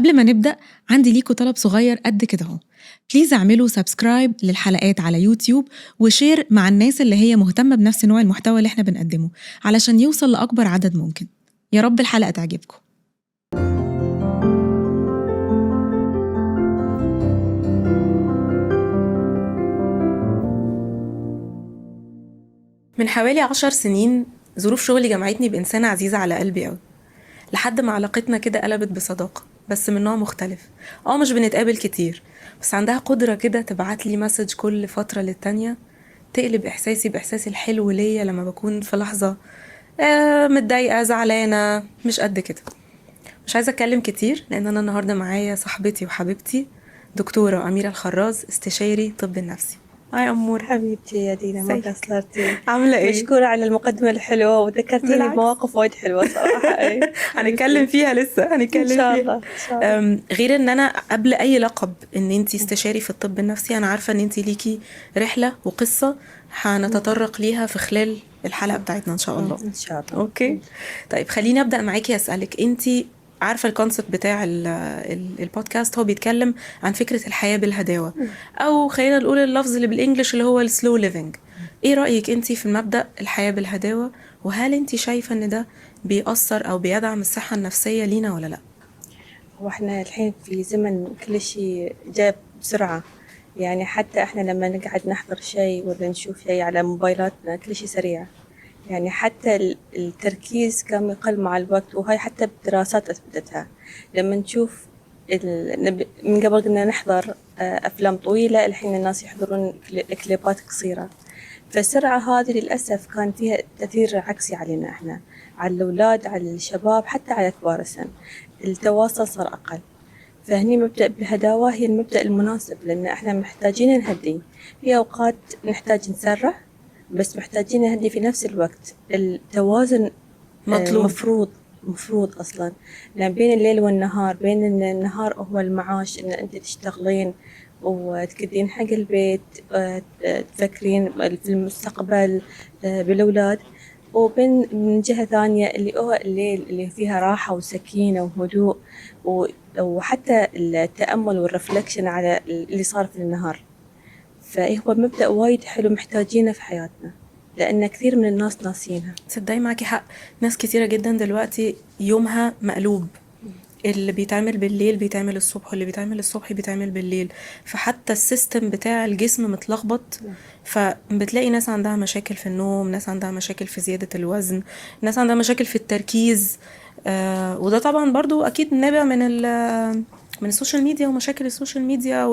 قبل ما نبدأ عندي ليكوا طلب صغير قد كده اهو. بليز اعملوا سبسكرايب للحلقات على يوتيوب وشير مع الناس اللي هي مهتمة بنفس نوع المحتوى اللي احنا بنقدمه علشان يوصل لأكبر عدد ممكن. يا رب الحلقة تعجبكم. من حوالي 10 سنين ظروف شغلي جمعتني بإنسانة عزيزة على قلبي قوي، لحد ما علاقتنا كده قلبت بصداقة بس من نوع مختلف. مش بنتقابل كتير، بس عندها قدرة كده تبعت لي مسج كل فترة للتانية تقلب إحساسي بإحساسي الحلو ليا لما بكون في لحظة متضايقة زعلانة مش قد كده. مش عايزة أتكلم كتير لأن أنا النهاردة معايا صاحبتي وحبيبتي دكتورة أميرة الخراز، استشاري طب النفسي. هاي أمور حبيبتي يا دينا، ما قصرتي. عاملة إيه؟ مشكورة على المقدمة الحلوة وذكرتيني بمواقف وايد حلوة صراحة. هنتكلم فيها لسه إن شاء الله. غير ان انا قبل اي لقب ان انتي استشاري في الطب النفسي، انا عارفة ان انتي ليكي رحلة وقصة هنتطرق ليها في خلال الحلقة بتاعتنا ان شاء الله. إن شاء الله. اوكي. طيب خليني ابدأ معاكي اسألك، انتي عارفة الكونسبت بتاع البودكاست هو بيتكلم عن فكرة الحياة بالهداوة، او خلينا نقول اللفظ اللي بالانجلش اللي هو السلو ليفينج. ايه رأيك انتي في المبدأ الحياة بالهداوة، وهل انتي شايفة ان ده بيأثر او بيدعم الصحة النفسية لينا ولا لا؟ واحنا الحين في زمن كل شيء جاب بسرعة، يعني حتى احنا لما نقعد نحضر شيء ولا نشوف شيء على موبايلاتنا كل شيء سريع، يعني حتى التركيز كان يقل مع الوقت، وهاي حتى بدراسات أثبتتها. لما نشوف من قبل كنا نحضر أفلام طويلة، الحين الناس يحضرون كليبات قصيرة، فالسرعة هذه للأسف كان فيها تأثير عكسي علينا احنا، على الأولاد، على الشباب، حتى على كبار السن. التواصل صار أقل، فهني مبدأ بالهداوة هي المبدأ المناسب، لأن احنا محتاجين نهدي في أوقات، نحتاج نسرع بس محتاجين نهدي في نفس الوقت. التوازن مطلوب. مفروض أصلاً، لأن بين الليل والنهار، بين إن النهار هو المعاش إن أنت تشتغلين وتكدين حق البيت، تفكرين في المستقبل بالأولاد، وبين من جهة ثانية اللي هو الليل اللي فيها راحة وسكينة وهدوء، وحتى التأمل والرفلكشن على اللي صار في النهار. فهو مبدأ وايد حلو محتاجينه في حياتنا، لأن كثير من الناس ناسينها. تصدقي معاكي حق، ناس كتيرة جدا دلوقتي يومها مقلوب، اللي بيتعمل بالليل بيتعمل الصبح، واللي بيتعمل الصبح بيتعمل بالليل، فحتى السيستم بتاع الجسم متلخبط. فبتلاقي ناس عندها مشاكل في النوم، ناس عندها مشاكل في زيادة الوزن، ناس عندها مشاكل في التركيز. وده طبعا برضو أكيد نابع من السوشيال ميديا ومشاكل السوشيال ميديا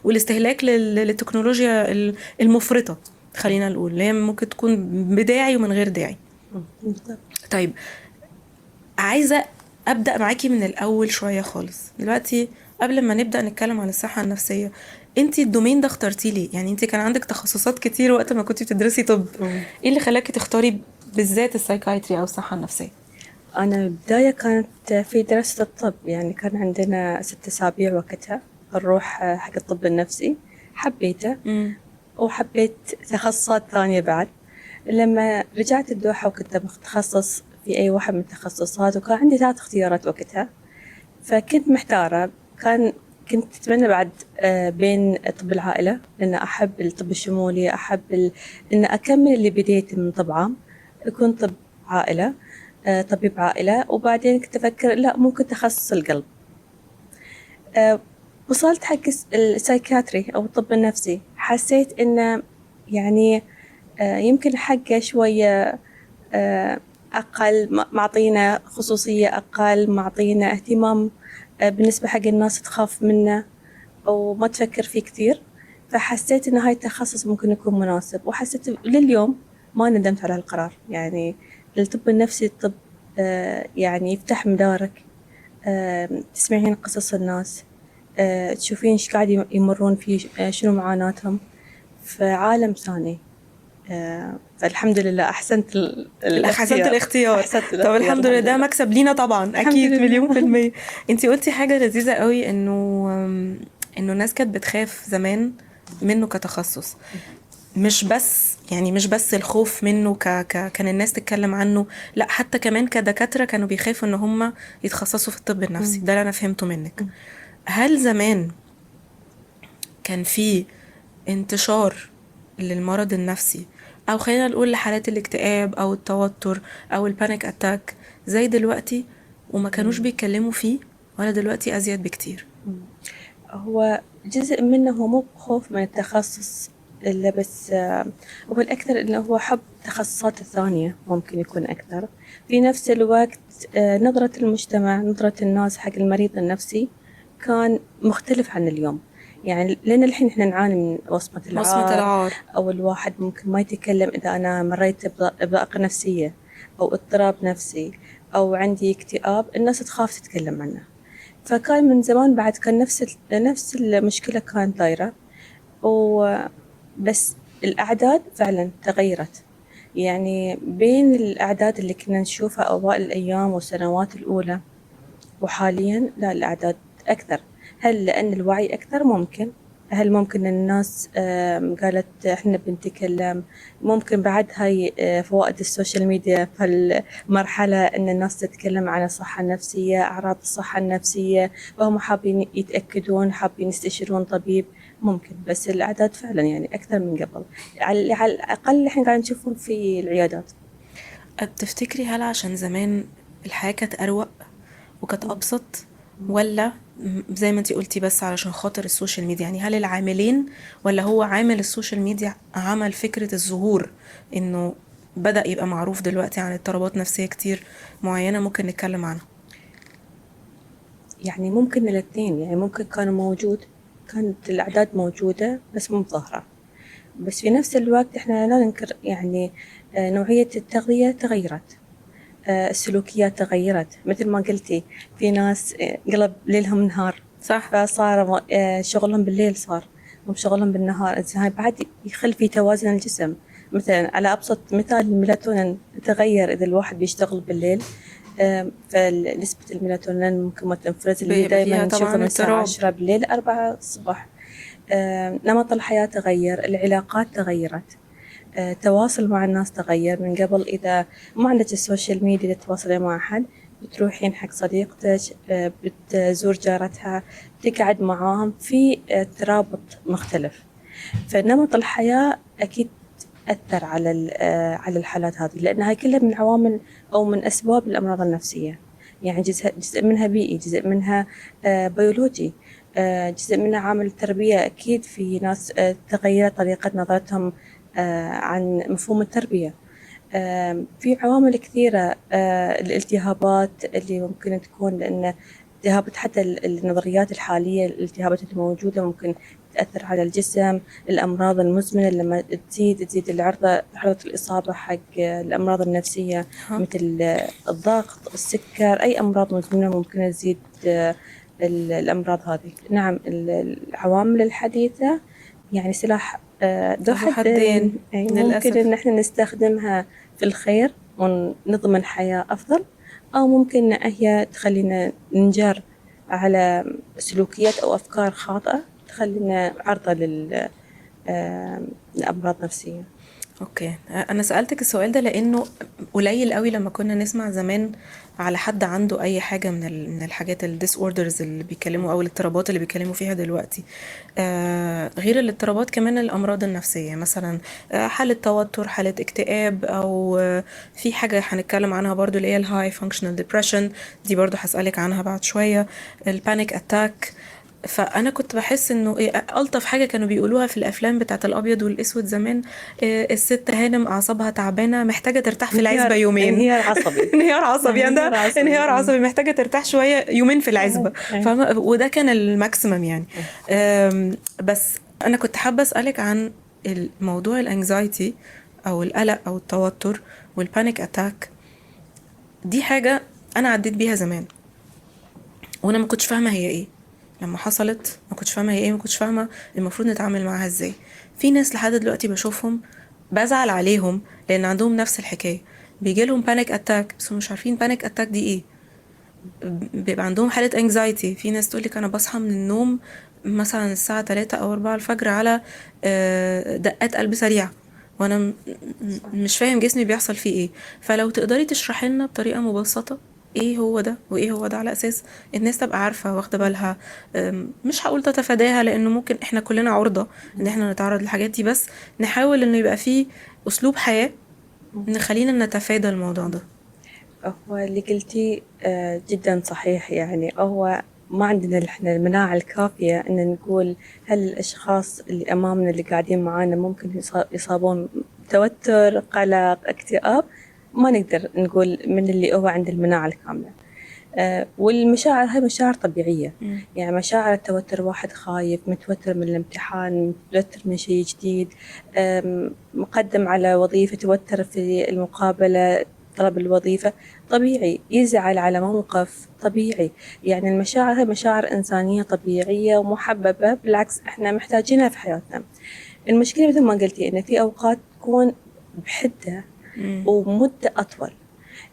والاستهلاك للتكنولوجيا المفرطة، خلينا نقول اللي هي ممكن تكون بداعي ومن غير داعي. طيب عايزة أبدأ معاكي من الأول شوية خالص. دلوقتي قبل ما نبدأ نتكلم عن الصحة النفسية، انتي الدومين ده اخترتي ليه؟ يعني انتي كان عندك تخصصات كتير وقت ما كنتي بتدرسي طب، ايه اللي خلاكي تختاري بالذات السايكايتري أو الصحة النفسية؟ أنا البداية كانت في دراسة الطب، يعني كان عندنا 6 أسابيع وقتها نروح حق الطب النفسي، حبيته وحبيت تخصصات ثانية بعد. لما رجعت الدوحة وكنت متخصص في أي واحد من التخصصات، وكان عندي 3 اختيارات وقتها، فكنت محتارة. كنت أتمنى بعد بين طب العائلة، لأن أحب الطب الشمولي، أحب إن أكمل اللي بديت من طب عام، يكون طب عائلة، طبيب عائلة. وبعدين كنت أفكر لا، ممكن تخصص القلب. وصلت حق السايكاتري أو الطب النفسي، حسيت إنه يعني يمكن حقه شوية أقل، معطينا خصوصية أقل، معطينا اهتمام بالنسبة حق الناس تخاف منه أو ما تفكر فيه كثير. فحسيت إن هاي التخصص ممكن يكون مناسب، وحسيت لليوم ما ندمت على القرار. يعني الطب النفسي الطب يعني يفتح مدارك، تسمعين قصص الناس، تشوفين إيش قاعد يمرون فيه، شنو معاناتهم في عالم ثاني. فالحمد لله أحسنت الاختيار. طب الحمد لله، ده مكسب لينا طبعا أكيد 1,000,000%. انتي قلتي حاجة لذيذة قوي، إنه الناس كانت بتخاف زمان منه كتخصص، مش بس يعني مش بس الخوف منه كان الناس تتكلم عنه، لا حتى كمان كدكاترة كانوا بيخافوا ان هم يتخصصوا في الطب النفسي. ده اللي انا فهمته منك. هل زمان كان في انتشار للمرض النفسي، او خلينا نقول لحالات الاكتئاب او التوتر او البانيك اتاك زي دلوقتي، وما كانوش بيتكلموا فيه، ولا دلوقتي ازيد بكتير؟ هو جزء منه هو مو خوف من التخصص إلا بس هو الأكثر إنه هو حب التخصصات الثانية ممكن يكون أكثر. في نفس الوقت نظرة المجتمع، نظرة الناس حق المريض النفسي كان مختلف عن اليوم. يعني لأن الحين إحنا نعاني من وصمة وصمة العار، العار. أو الواحد ممكن ما يتكلم إذا أنا مريت بضائقة نفسية أو اضطراب نفسي أو عندي اكتئاب، الناس تخاف تتكلم عنه. فكان من زمان بعد كان نفس المشكلة كانت دايرة، وبس الأعداد فعلا تغيرت. يعني بين الأعداد اللي كنا نشوفها أوائل الأيام والسنوات الأولى وحاليا، لا الأعداد أكثر. هل لأن الوعي أكثر؟ ممكن. هل ممكن الناس قالت إحنا بنتكلم؟ ممكن بعد هاي فوائد السوشيال ميديا في المرحلة إن الناس تتكلم عن الصحة النفسية، أعراض الصحة النفسية، وهم حابين يتأكدون، حابين يستشيرون طبيب. ممكن، بس الأعداد فعلا يعني أكثر من قبل، على الأقل إحنا قاعد نشوفهم في العيادات. تفتكري هل عشان زمان الحياة كانت أروق وكانت أبسط، ولا زي ما انتي قلتي بس علشان خاطر السوشيال ميديا؟ يعني هل العاملين، ولا هو عامل السوشيال ميديا عمل فكرة الظهور انه بدأ يبقى معروف دلوقتي عن اضطرابات نفسية كتير معينة ممكن نتكلم عنها؟ يعني ممكن الاثنين، يعني ممكن كانوا موجود، كانت الأعداد موجودة بس مو ظاهرة. بس في نفس الوقت إحنا لا ننكر يعني نوعية التغذية تغيرت، السلوكيات تغيرت. مثل ما قلتي، في ناس قلب ليلهم نهار، صح. فصار شغلهم بالليل، صار مو شغلهم بالنهار. إذن هاي بعد يخل في توازن الجسم. مثلا على أبسط مثال، الميلاتونين تغير إذا الواحد بيشتغل بالليل، فنسبة الميلاتونين ممكن ما تنفرز، اللي بيبقى دايما فيها نشوفه طبعا من الساعة اضطراب. 10 بالليل ل 4 الصبح. نمط الحياة تغير، العلاقات تغيرت، التواصل مع الناس تغير. من قبل إذا ما عندك السوشيال ميديا تتواصلي مع أحد، بتروحين حق صديقتك، بتزور جارتها، تقعد معاهم في ترابط مختلف. فنمط الحياة أكيد أثر على الحالات هذه، لأن هاي كلها من عوامل أو من أسباب الأمراض النفسية. يعني جزء منها بيئي، جزء منها بيولوجي، جزء منها عامل التربية. أكيد في ناس تغيرت طريقة نظرتهم عن مفهوم التربية. في عوامل كثيرة، الالتهابات اللي ممكن تكون، لأن التهابات حتى النظريات الحالية، الالتهابات اللي موجودة ممكن تأثر على الجسم. الأمراض المزمنة لما تزيد العرضة الإصابة حق الأمراض النفسية، مثل الضغط، السكر، أي أمراض مزمنة ممكن تزيد الأمراض هذه. نعم، العوامل الحديثة يعني سلاح ذو ذو حدين حدين. يعني ممكن للأسف. إن إحنا نستخدمها في الخير ونضمن حياة أفضل، أو ممكن إن هي تخلينا ننجر على سلوكيات أو أفكار خاطئة تخلينا عرضة لأمراض نفسية. اوكي، انا سألتك السؤال ده لانه قليل قوي لما كنا نسمع زمان على حد عنده اي حاجة من الحاجات الديس اوردرز اللي بيتكلموا، او الاضطرابات اللي بيتكلموا فيها دلوقتي. غير الاضطرابات كمان الامراض النفسية، مثلا حالة توتر، حالة اكتئاب، او في حاجة هنتكلم عنها برضو اللي هي الهاي فانكشنال ديبريشن، دي برضو هسألك عنها بعد شوية، البانيك اتاك. فانا كنت بحس انه ايه الطف حاجه كانوا بيقولوها في الافلام بتاعت الابيض والاسود زمان، إيه الست هانم اعصابها تعبانه محتاجه ترتاح في العزبه يومين. انهيار عصبي. انهيار عصبي، يعني ده انهيار عصبي. انهيار عصبي، محتاجه ترتاح شويه يومين في العزبه. فاهمه؟ وده كان الماكسيمم يعني. بس انا كنت حابه اسالك عن الموضوع الانكزايتي او القلق او التوتر والبانيك اتاك. دي حاجه انا عديت بيها زمان، وانا ما كنتش فاهمه هي ايه. لما حصلت ما كنتش فاهمه هي ايه، ما كنتش فاهمه المفروض نتعامل معاها ازاي. في ناس لحد دلوقتي بشوفهم بزعل عليهم لان عندهم نفس الحكايه، بيجي لهم بانيك اتاك بس هم مش عارفين بانيك اتاك دي ايه. بيبقى عندهم حاله انكزايتي. في ناس تقولك انا بصحى من النوم مثلا الساعه 3 او 4 الفجر على دقات قلب سريعه، وانا مش فاهم جسمي بيحصل فيه ايه. فلو تقدري تشرحي لنا بطريقة مبسطة ايه هو ده وايه هو ده، على اساس الناس تبقى عارفة واخدة بالها. مش هقول تتفاداها، لانه ممكن احنا كلنا عرضة ان احنا نتعرض للحاجات دي، بس نحاول انه يبقى فيه اسلوب حياة نخلينا نتفادى الموضوع ده. هو اللي قلتي جدا صحيح. يعني هو ما عندنا احنا المناعة الكافية ان نقول هل الاشخاص اللي امامنا اللي قاعدين معانا ممكن يصابون توتر، قلق، اكتئاب. ما نقدر نقول من اللي هو عند المناعة الكاملة. والمشاعر هاي مشاعر طبيعية. يعني مشاعر التوتر، واحد خايف، متوتر من الامتحان، متوتر من شيء جديد، مقدم على وظيفة، توتر في المقابلة، طلب الوظيفة، طبيعي. يزعل على موقف، طبيعي. يعني المشاعر هي مشاعر إنسانية طبيعية ومحببة، بالعكس إحنا محتاجينها في حياتنا. المشكلة مثل ما قلتي إن في أوقات تكون بحدة ومدة أطول.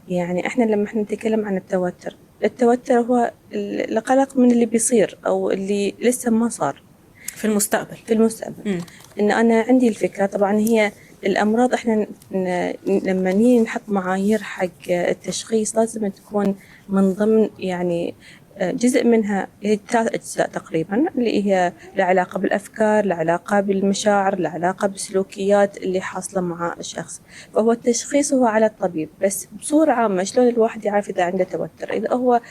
يعني احنا لما احنا نتكلم عن التوتر، التوتر هو القلق من اللي بيصير او اللي لسه ما صار في المستقبل. في المستقبل. ان انا عندي الفكرة. طبعا هي الامراض احنا لما نيجي نحط معايير حق التشخيص لازم تكون من ضمن يعني جزء منها هي 3 أجزاء تقريبا، اللي هي لها علاقة بالأفكار، لها علاقة بالمشاعر، لها علاقة بالسلوكيات اللي حاصلة مع الشخص. فهو التشخيص هو على الطبيب، بس بصورة عامة شلون الواحد يعرف إذا عنده توتر؟ إذا هو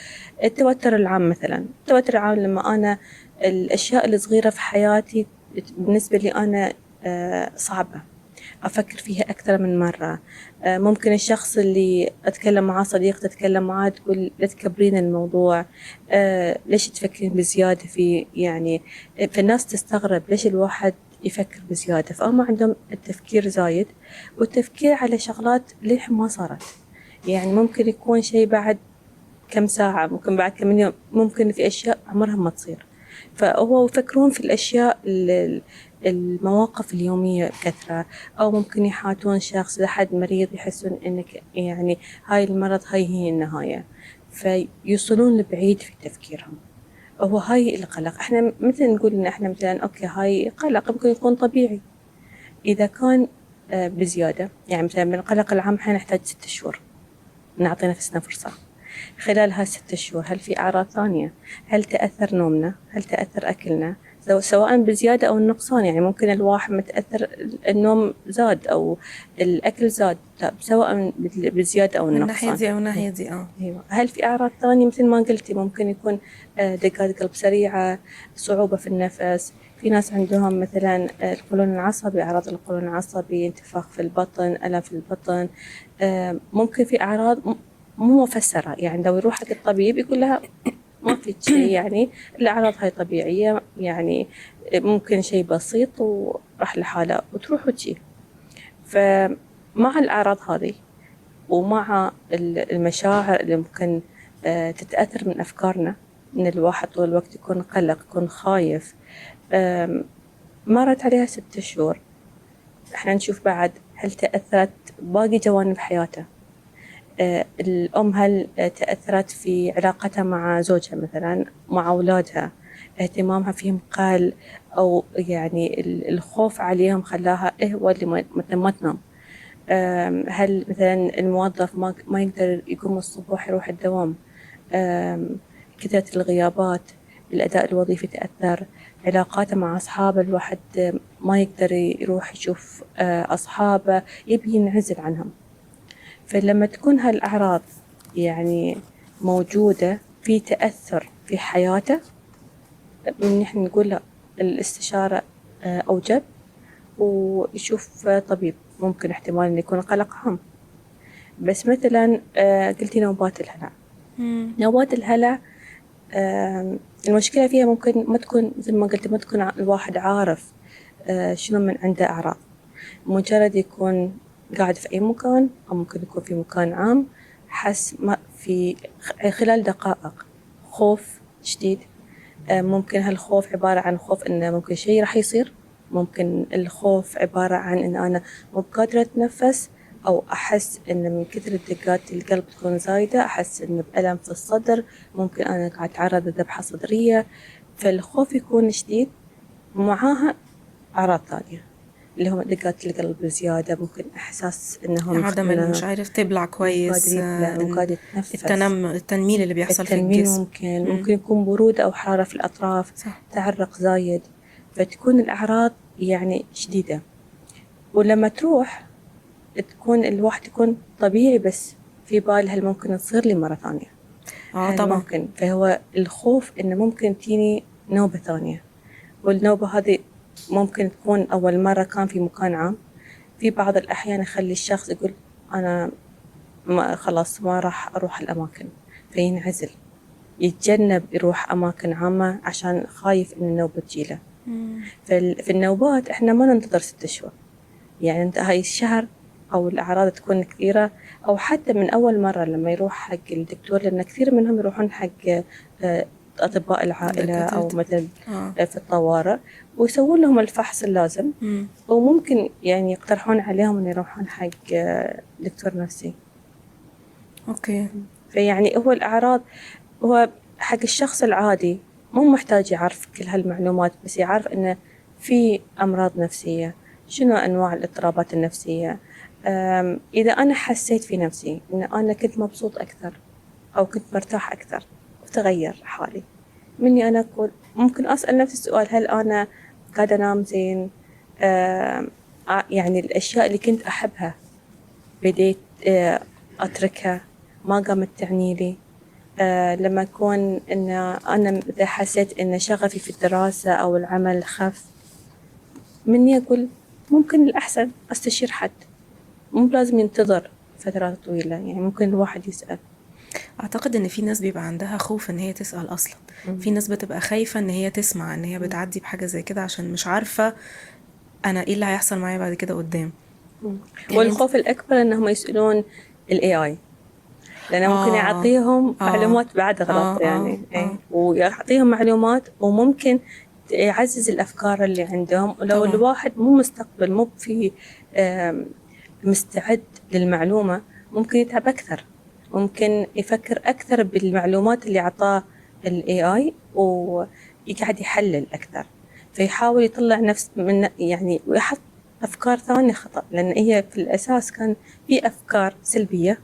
التوتر العام مثلا، التوتر العام لما أنا الأشياء الصغيرة في حياتي بالنسبة لي أنا صعبة، أفكر فيها أكثر من مرة. ممكن الشخص اللي أتكلم معاه، صديق تتكلم معاه، تقول لا تكبرين الموضوع، ليش تفكرين بزيادة في يعني. فالناس تستغرب ليش الواحد يفكر بزيادة. فهم عندهم التفكير زايد، والتفكير على شغلات للحين ما صارت. يعني ممكن يكون شيء بعد كم ساعة، ممكن بعد كم يوم، ممكن في أشياء عمرها ما تصير. فهو يفكرون في الأشياء المواقف اليومية بكثرة. أو ممكن يحاتون شخص لحد مريض يحسون إنك يعني هاي المرض هاي هي النهاية، فيوصلون لبعيد في تفكيرهم. هو هاي القلق. احنا مثل نقول ان احنا مثلا اوكي هاي قلق ممكن يكون طبيعي اذا كان بزيادة. يعني مثلا من القلق العام احنا نحتاج 6 شهور نعطي نفسنا فرصة. خلال هال6 شهور هل في أعراض ثانية؟ هل تأثر نومنا؟ هل تأثر أكلنا؟ سواء بزيادة أو النقصان. يعني ممكن الواحد متأثر النوم زاد أو الأكل زاد، سواء بزيادة أو من الناحية النقصان. دي او الناحية دي. أيوة. هل في أعراض ثانية مثل ما قلتي؟ ممكن يكون دقات قلب سريعة، صعوبة في النفس. في ناس عندهم مثلا القولون العصبي، أعراض القولون العصبي، انتفاخ في البطن، ألم في البطن. ممكن في أعراض مو مفسرة. يعني لو يروح حق الطبيب يقول لها ما في شيء، يعني الأعراض هاي طبيعية، يعني ممكن شيء بسيط وراح لحاله وتروح وتجي. فمع الأعراض هذه ومع المشاعر اللي ممكن تتأثر من أفكارنا، إن الواحد طول الوقت يكون قلق، يكون خايف، مرت عليها 6 شهور، إحنا نشوف بعد هل تأثرت باقي جوانب حياته. الأم هل تأثرت في علاقتها مع زوجها مثلا، مع أولادها، اهتمامها فيهم قل، أو يعني الخوف عليهم خلاها هو اللي ما تنام. هل مثلا الموظف ما يقدر يقوم الصبح يروح الدوام، كثرة الغيابات، الأداء الوظيفي تأثر، علاقاته مع أصحابه، الواحد ما يقدر يروح يشوف أصحابه، يبي ينعزل عنهم. فلما تكون هالأعراض يعني موجودة، في تأثر في حياته، من نحن نقول له الاستشارة أوجب، ويشوف طبيب. ممكن احتمال إنه يكون قلق عام. بس مثلا قلتي نوبات الهلع. نوبات الهلع المشكلة فيها ممكن ما تكون زي ما قلت، ما تكون الواحد عارف شنو من عنده أعراض. مجرد يكون قاعد في أي مكان، أو ممكن يكون في مكان عام، حس ما في خلال دقائق خوف شديد. ممكن هالخوف عبارة عن خوف إنه ممكن شيء راح يصير. ممكن الخوف عبارة عن إن أنا مو قادرة أتنفس، أو أحس إن من كثر الدقات القلب تكون زايدة أحس إن بألم في الصدر، ممكن أنا قاعد أتعرض لذبحة صدرية. فالخوف يكون شديد، معاها أعراض ثانية. اللي هم دقات القلب الزيادة، ممكن إحساس إنهم عدم مش عارف تبلع مش كويس، قادر يبلع، مو قادر يتنفس. التنميل اللي بيحصل في التنميل الجسم. ممكن يكون برودة أو حرارة في الأطراف، صح. تعرق زايد، فتكون الأعراض يعني شديدة. ولما تروح تكون الواحد يكون طبيعي، بس في باله هل ممكن تصير لي مرة ثانية؟ هل طبعا. ممكن؟ فهو الخوف إنه ممكن تيني نوبة ثانية، والنوبة هذه ممكن تكون أول مرة كان في مكان عام. في بعض الأحيان يخلي الشخص يقول أنا خلاص ما راح أروح الأماكن، فينعزل، يتجنب يروح أماكن عامة عشان خايف إن النوبة تجيله. في النوبات إحنا ما ننتظر 6 شهور، يعني أنت هاي الشهر أو الأعراض تكون كثيرة، أو حتى من أول مرة لما يروح حق الدكتور، لأن كثير منهم يروحون حق أطباء العائلة أو مثلا في الطوارئ، ويسوون لهم الفحص اللازم. وممكن يعني يقترحون عليهم أن يروحون حق دكتور نفسي. أوكي. فيعني هو الأعراض هو حق الشخص العادي مو محتاج يعرف كل هالمعلومات، بس يعرف إنه في أمراض نفسية، شنو أنواع الاضطرابات النفسية. إذا أنا حسيت في نفسي إن أنا كنت مبسوط أكثر أو كنت مرتاح أكثر وتغير حالي مني، أنا أقول ممكن أسأل نفسي السؤال: هل أنا قاعدة أنام زين؟ يعني الأشياء اللي كنت أحبها بديت أتركها، ما قامت تعني لي. لما أكون إن أنا إذا حسيت إن شغفي في الدراسة أو العمل خف مني، أقول ممكن الأحسن أستشير حد، مو لازم ينتظر فترات طويلة. يعني ممكن الواحد يسأل. أعتقد إن في ناس بيبقى عندها خوف إن هي تسأل أصلا. في ناس بتبقى خايفة إن هي تسمع إن هي بتعدي بحاجة زي كده، عشان مش عارفة أنا إيه اللي هيحصل معايا بعد كده قدام. يعني والخوف الأكبر إنهم يسألون ال AI، لأنه ممكن يعطيهم معلومات بعد غلط يعني. ويعطيهم معلومات وممكن يعزز الأفكار اللي عندهم. ولو الواحد مو مستقبل، مو في مستعد للمعلومة، ممكن يتعب أكثر، ممكن يفكر أكثر بالمعلومات اللي عطاه ال AI ويقعد يحلل أكثر، فيحاول يطلع نفس من يعني ويحط أفكار ثانية خطأ، لأن هي في الأساس كان في أفكار سلبية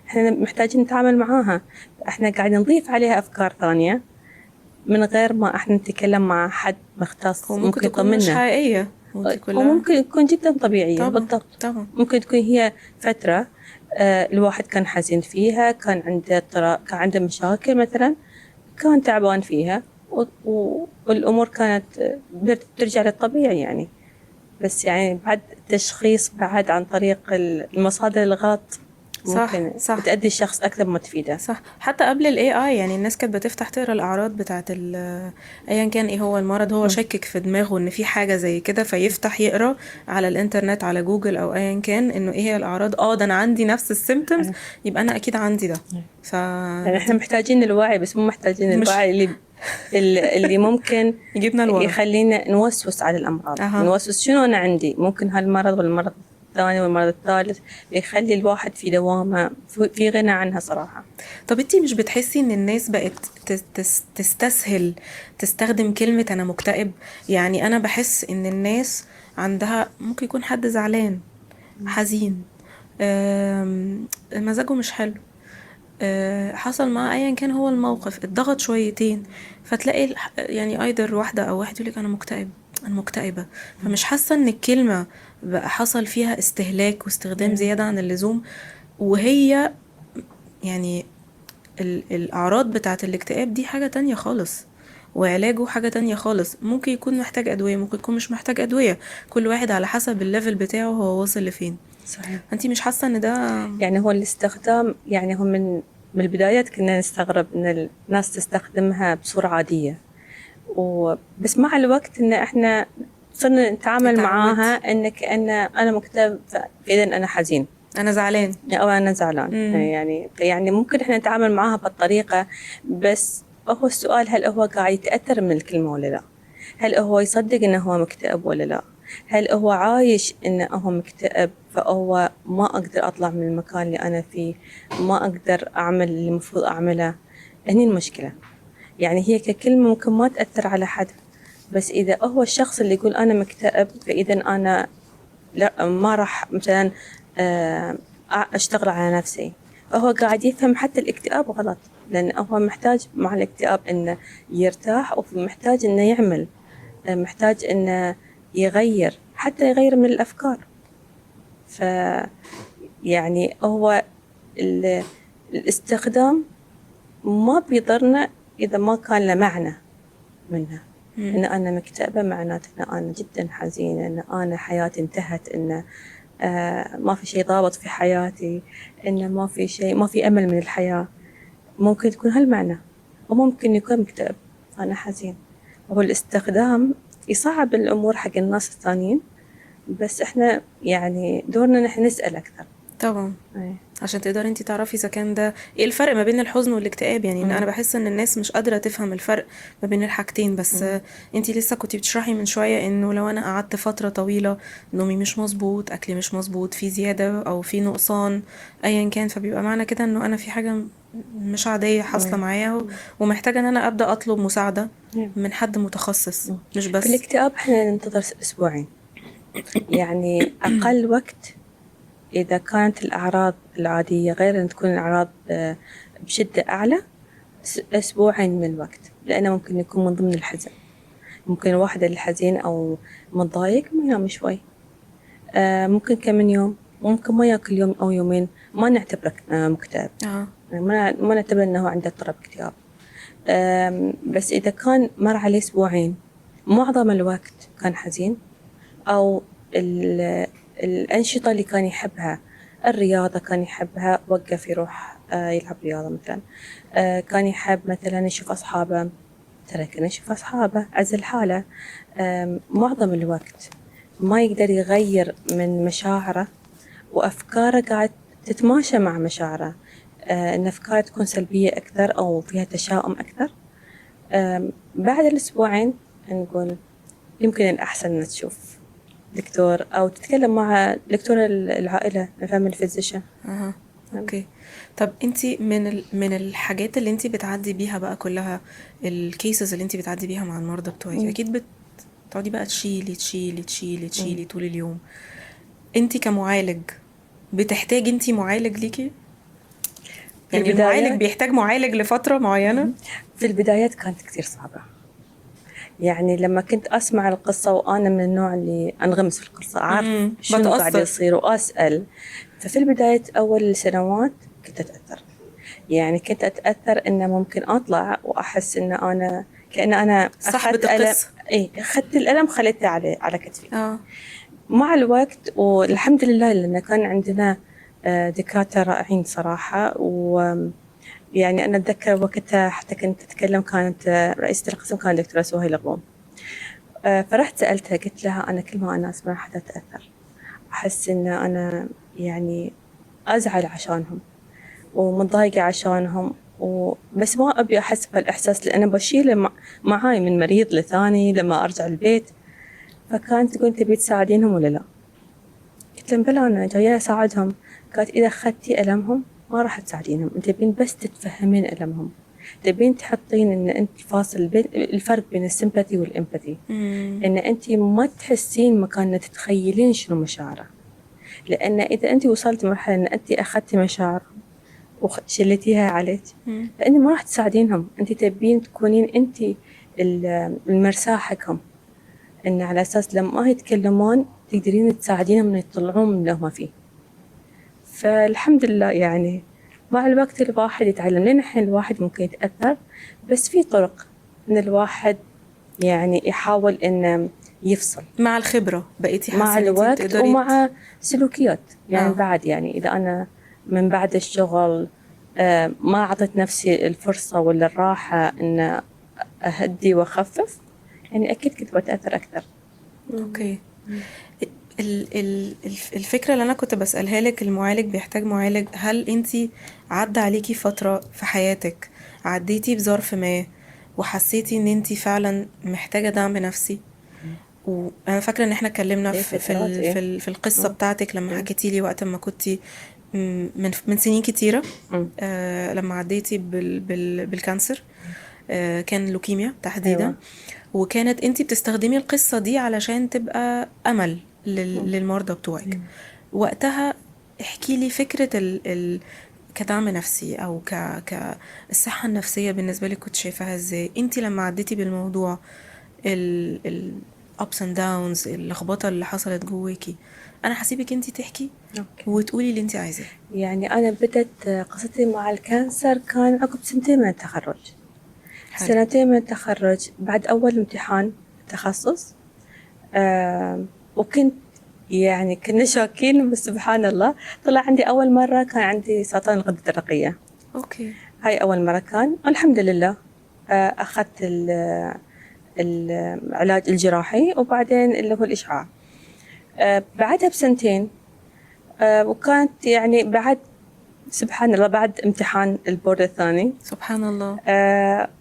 إحنا محتاجين نتعامل معاها. إحنا قاعد نضيف عليها أفكار ثانية من غير ما إحنا نتكلم مع حد مختص. ممكن تكون مش حقيقية، وممكن تكون جدا طبيعية. طبعًا. بالضبط. طبعًا. ممكن تكون هي فترة الواحد كان حزين فيها، كان عنده مشاكل مثلا، كان تعبان فيها، والأمور كانت بترجع للطبيعي يعني. بس يعني بعد تشخيص بعد عن طريق المصادر الغلط ممكن صح. بتأدي الشخص أكثر ما تفيده. صح. حتى قبل ال AI يعني الناس كانت بتفتح تقرا الأعراض بتاعة أيا كان إيه هو المرض، هو شكك في دماغه إن في حاجة زي كده، فيفتح يقرا على الإنترنت على جوجل أو أيا كان إنه إيه هي الأعراض. ده أنا عندي نفس السيمتومز، يبقى أنا أكيد عندي ده. يعني إحنا محتاجين الوعي، بس مو محتاجين الوعي اللي ممكن يجيبنا لورا، يخلينا نوسوس على الأمراض. نوسوس شنو أنا عندي، ممكن هالمرض والمرض الثاني والمرض الثالث، بيخلي الواحد في دوامة في غنى عنها صراحة. طب انتي مش بتحسي ان الناس بقت تستسهل تستخدم كلمة انا مكتئب؟ يعني انا بحس ان الناس عندها ممكن يكون حد زعلان حزين، مزاجه مش حلو، حصل معاه ايا كان هو الموقف، اتضغط شويتين، فتلاقي يعني ايدر واحدة او واحد يقولك انا مكتئب، انا مكتئبة. فمش حاسة ان الكلمة بقى حصل فيها استهلاك واستخدام زيادة عن اللزوم، وهي يعني الأعراض بتاعة الاكتئاب دي حاجة تانية خالص، وعلاجه حاجة تانية خالص. ممكن يكون محتاج أدوية، ممكن يكون مش محتاج أدوية، كل واحد على حسب الليفل بتاعه هو واصل لفين. صحيح. أنتي مش حاسة إن ده يعني هو الاستخدام، يعني هو من البدايات كنا نستغرب إن الناس تستخدمها بصورة عادية، بس مع الوقت إن إحنا صرنا نتعامل معاها إن كأن أنا مكتئب، فإذا أنا حزين، أنا زعلان أو أنا زعلان. يعني ممكن إحنا نتعامل معاها بالطريقة، بس هو السؤال: هل هو قاعد يتأثر من الكلمة ولا لا؟ هل هو يصدق إنه هو مكتئب ولا لا؟ هل هو عايش إنه هو مكتئب فهو ما أقدر أطلع من المكان اللي أنا فيه، ما أقدر أعمل اللي المفروض أعمله؟ هني المشكلة. يعني هي ككلمة ممكن ما تأثر على حد، بس إذا هو الشخص اللي يقول أنا مكتئب، فإذا أنا لا ما راح مثلا أشتغل على نفسي. فهو قاعد يفهم حتى الاكتئاب غلط، لأن هو محتاج مع الاكتئاب إنه يرتاح، ومحتاج إنه يعمل، محتاج إنه يغير، حتى يغير من الأفكار. ف يعني هو الاستخدام ما بيضرنا إذا ما كان له معنى منها. إن أنا مكتئبة معناته إن أنا جدا حزينة، إن أنا حياتي انتهت، إن ما في شيء ضابط في حياتي، إن ما في شيء، ما في أمل من الحياة. ممكن تكون هالمعنى، وممكن يكون مكتئب أنا حزين. وهو الاستخدام يصعب الأمور حق الناس الثانيين، بس إحنا يعني دورنا نحن نسأل أكثر. طبعا أي. عشان تقدري انتي تعرفي اذا كان ده ايه الفرق ما بين الحزن والاكتئاب. يعني ان انا بحس ان الناس مش قادره تفهم الفرق ما بين الحاجتين. بس انتي لسه كنتي بتشرحي من شويه انه لو انا قعدت فتره طويله نومي مش مظبوط، اكلي مش مظبوط، في زياده او في نقصان ايا كان، فبيبقى معنى كده انه انا في حاجه مش عاديه حاصله معايا، ومحتاجه ان انا ابدا اطلب مساعده من حد متخصص مش في بس. الاكتئاب إحنا ننتظر أسبوعين، يعني أقل وقت إذا كانت الأعراض العادية، غير أن تكون الأعراض بشدة أعلى، أسبوعين من الوقت، لأنه ممكن يكون من ضمن الحزن. ممكن الواحد الحزين أو متضايق ما ينام شوي، ممكن كم من يوم، ممكن ما ياكل يوم أو يومين، ما نعتبره مكتئب، ما نعتبر أنه عنده اضطراب اكتئاب. بس إذا كان مر عليه أسبوعين معظم الوقت كان حزين، أو الأنشطة اللي كان يحبها، الرياضة كان يحبها وقف يروح يلعب رياضة مثلا، كان يحب مثلا يشوف أصحابه ترك إنه يشوف أصحابه، عزل حاله. معظم الوقت ما يقدر يغير من مشاعره، وأفكاره قاعد تتماشى مع مشاعره، إن أفكاره تكون سلبية أكثر أو فيها تشاؤم أكثر. بعد الأسبوعين نقول يمكن الأحسن إنك تشوف دكتور أو تتكلم مع دكتور العائلة family physician. اوكي. طب انتي من الحاجات اللي انتي بتعدي بيها بقى كلها، الكيسز اللي انتي بتعدي بيها مع المرضى بتوعك، اكيد بتقعدي بقى تشيلي تشيلي تشيلي تشيلي طول اليوم. انتي كمعالج بتحتاج انتي معالج ليكي؟ في يعني المعالج البدايات بيحتاج معالج لفترة معينة؟ في البدايات كانت كتير صعبة، يعني لما كنت أسمع القصة وأنا من النوع اللي أنغمس في القصة، أعرف شنو قاعد بتأثر. يصير وأسأل. ففي البداية أول سنوات كنت أتأثر، يعني كنت أتأثر إنه ممكن أطلع وأحس إن أنا كأن أنا صاحبة أخذت ألم، القصة. إيه أخذت الألم خليته على كتفي. مع الوقت والحمد لله لأن كان عندنا دكاترة رائعين صراحة، ويعني أنا أتذكر وقتها حتى كنت أتكلم، كانت رئيسة القسم كانت دكتورة سهيل الغوم. فرحت سألتها قلت لها أنا كل ما أنا أسمع حدا أتأثر، أحس إن أنا يعني أزعل عشانهم ومتضايقة عشانهم، بس ما أبي أحس بهالإحساس لأن بشيله معاي من مريض لثاني لما أرجع البيت. فكانت تقول تبي تساعدينهم ولا لا؟ قلت لهم بلا، أنا جاية أساعدهم. قالت إذا أخذتي ألمهم ما راح تساعدينهم، أنت تبين بس تتفهمين ألمهم، تبين تحطين إن أنت فاصل بين الفرق بين السيمباثي والإمباثي، إن أنت ما تحسين مكان تتخيلين شنو مشاعره. لأن إذا أنت وصلت مرحلة إن أنت أخذتي مشاعر وشلتيها عليك، فأنت ما راح تساعدينهم، أنت تبين تكونين أنت المرساة حقهم، إن على أساس لما يتكلمون تقدرين تساعدينهم إن يطلعون من اللي هم فيه. فالحمد لله يعني مع الوقت الواحد يتعلم، لين الحين الواحد ممكن يتأثر، بس في طرق إن الواحد يعني يحاول إنه يفصل مع الخبرة بقيتي مع حاسة ان انتي الوقت بتقدري ومع سلوكيات. يعني بعد يعني إذا أنا من بعد الشغل ما أعطيت نفسي الفرصة ولا الراحة إن أهدي وأخفف، يعني أكيد كنت بتأثر أكثر. اوكي. الفكرة اللي انا كنت بسألها لك، المعالج بيحتاج معالج، هل انتي عدى عليكي فترة في حياتك عديتي بظرف ما وحسيتي ان انتي فعلا محتاجة دعم نفسي؟ وانا فاكرة ان احنا اتكلمنا في القصة بتاعتك لما حكيتي لي وقت ما كنتي من سنين كتيرة، لما عديتي بالكانسر، كان لوكيميا تحديدا. أيوة. وكانت انتي بتستخدمي القصة دي علشان تبقى أمل للمرضى بتوعك. وقتها احكي لي فكرة كدعم نفسي او الصحة النفسية بالنسبة لك كنت شايفاها ازاي انت لما عديتي بالموضوع، ال ups and downs، اللخبطة اللي حصلت جواكي. انا هسيبك انت تحكي أوكي. وتقولي اللي انت عايزاه. يعني أنا بدأت قصتي مع الكانسر كان عقب 2 من التخرج. حلو. 2 من التخرج بعد أول امتحان تخصص. وكنت يعني كنا شاكين، بس سبحان الله طلع عندي أول مرة كان عندي سرطان الغدة الدرقية. اوكي. هاي أول مرة كان، الحمد لله. أخذت العلاج الجراحي وبعدين اللي هو الإشعاع. بعدها ب2 سنين، وكانت يعني بعد سبحان الله بعد امتحان البورد الثاني. سبحان الله.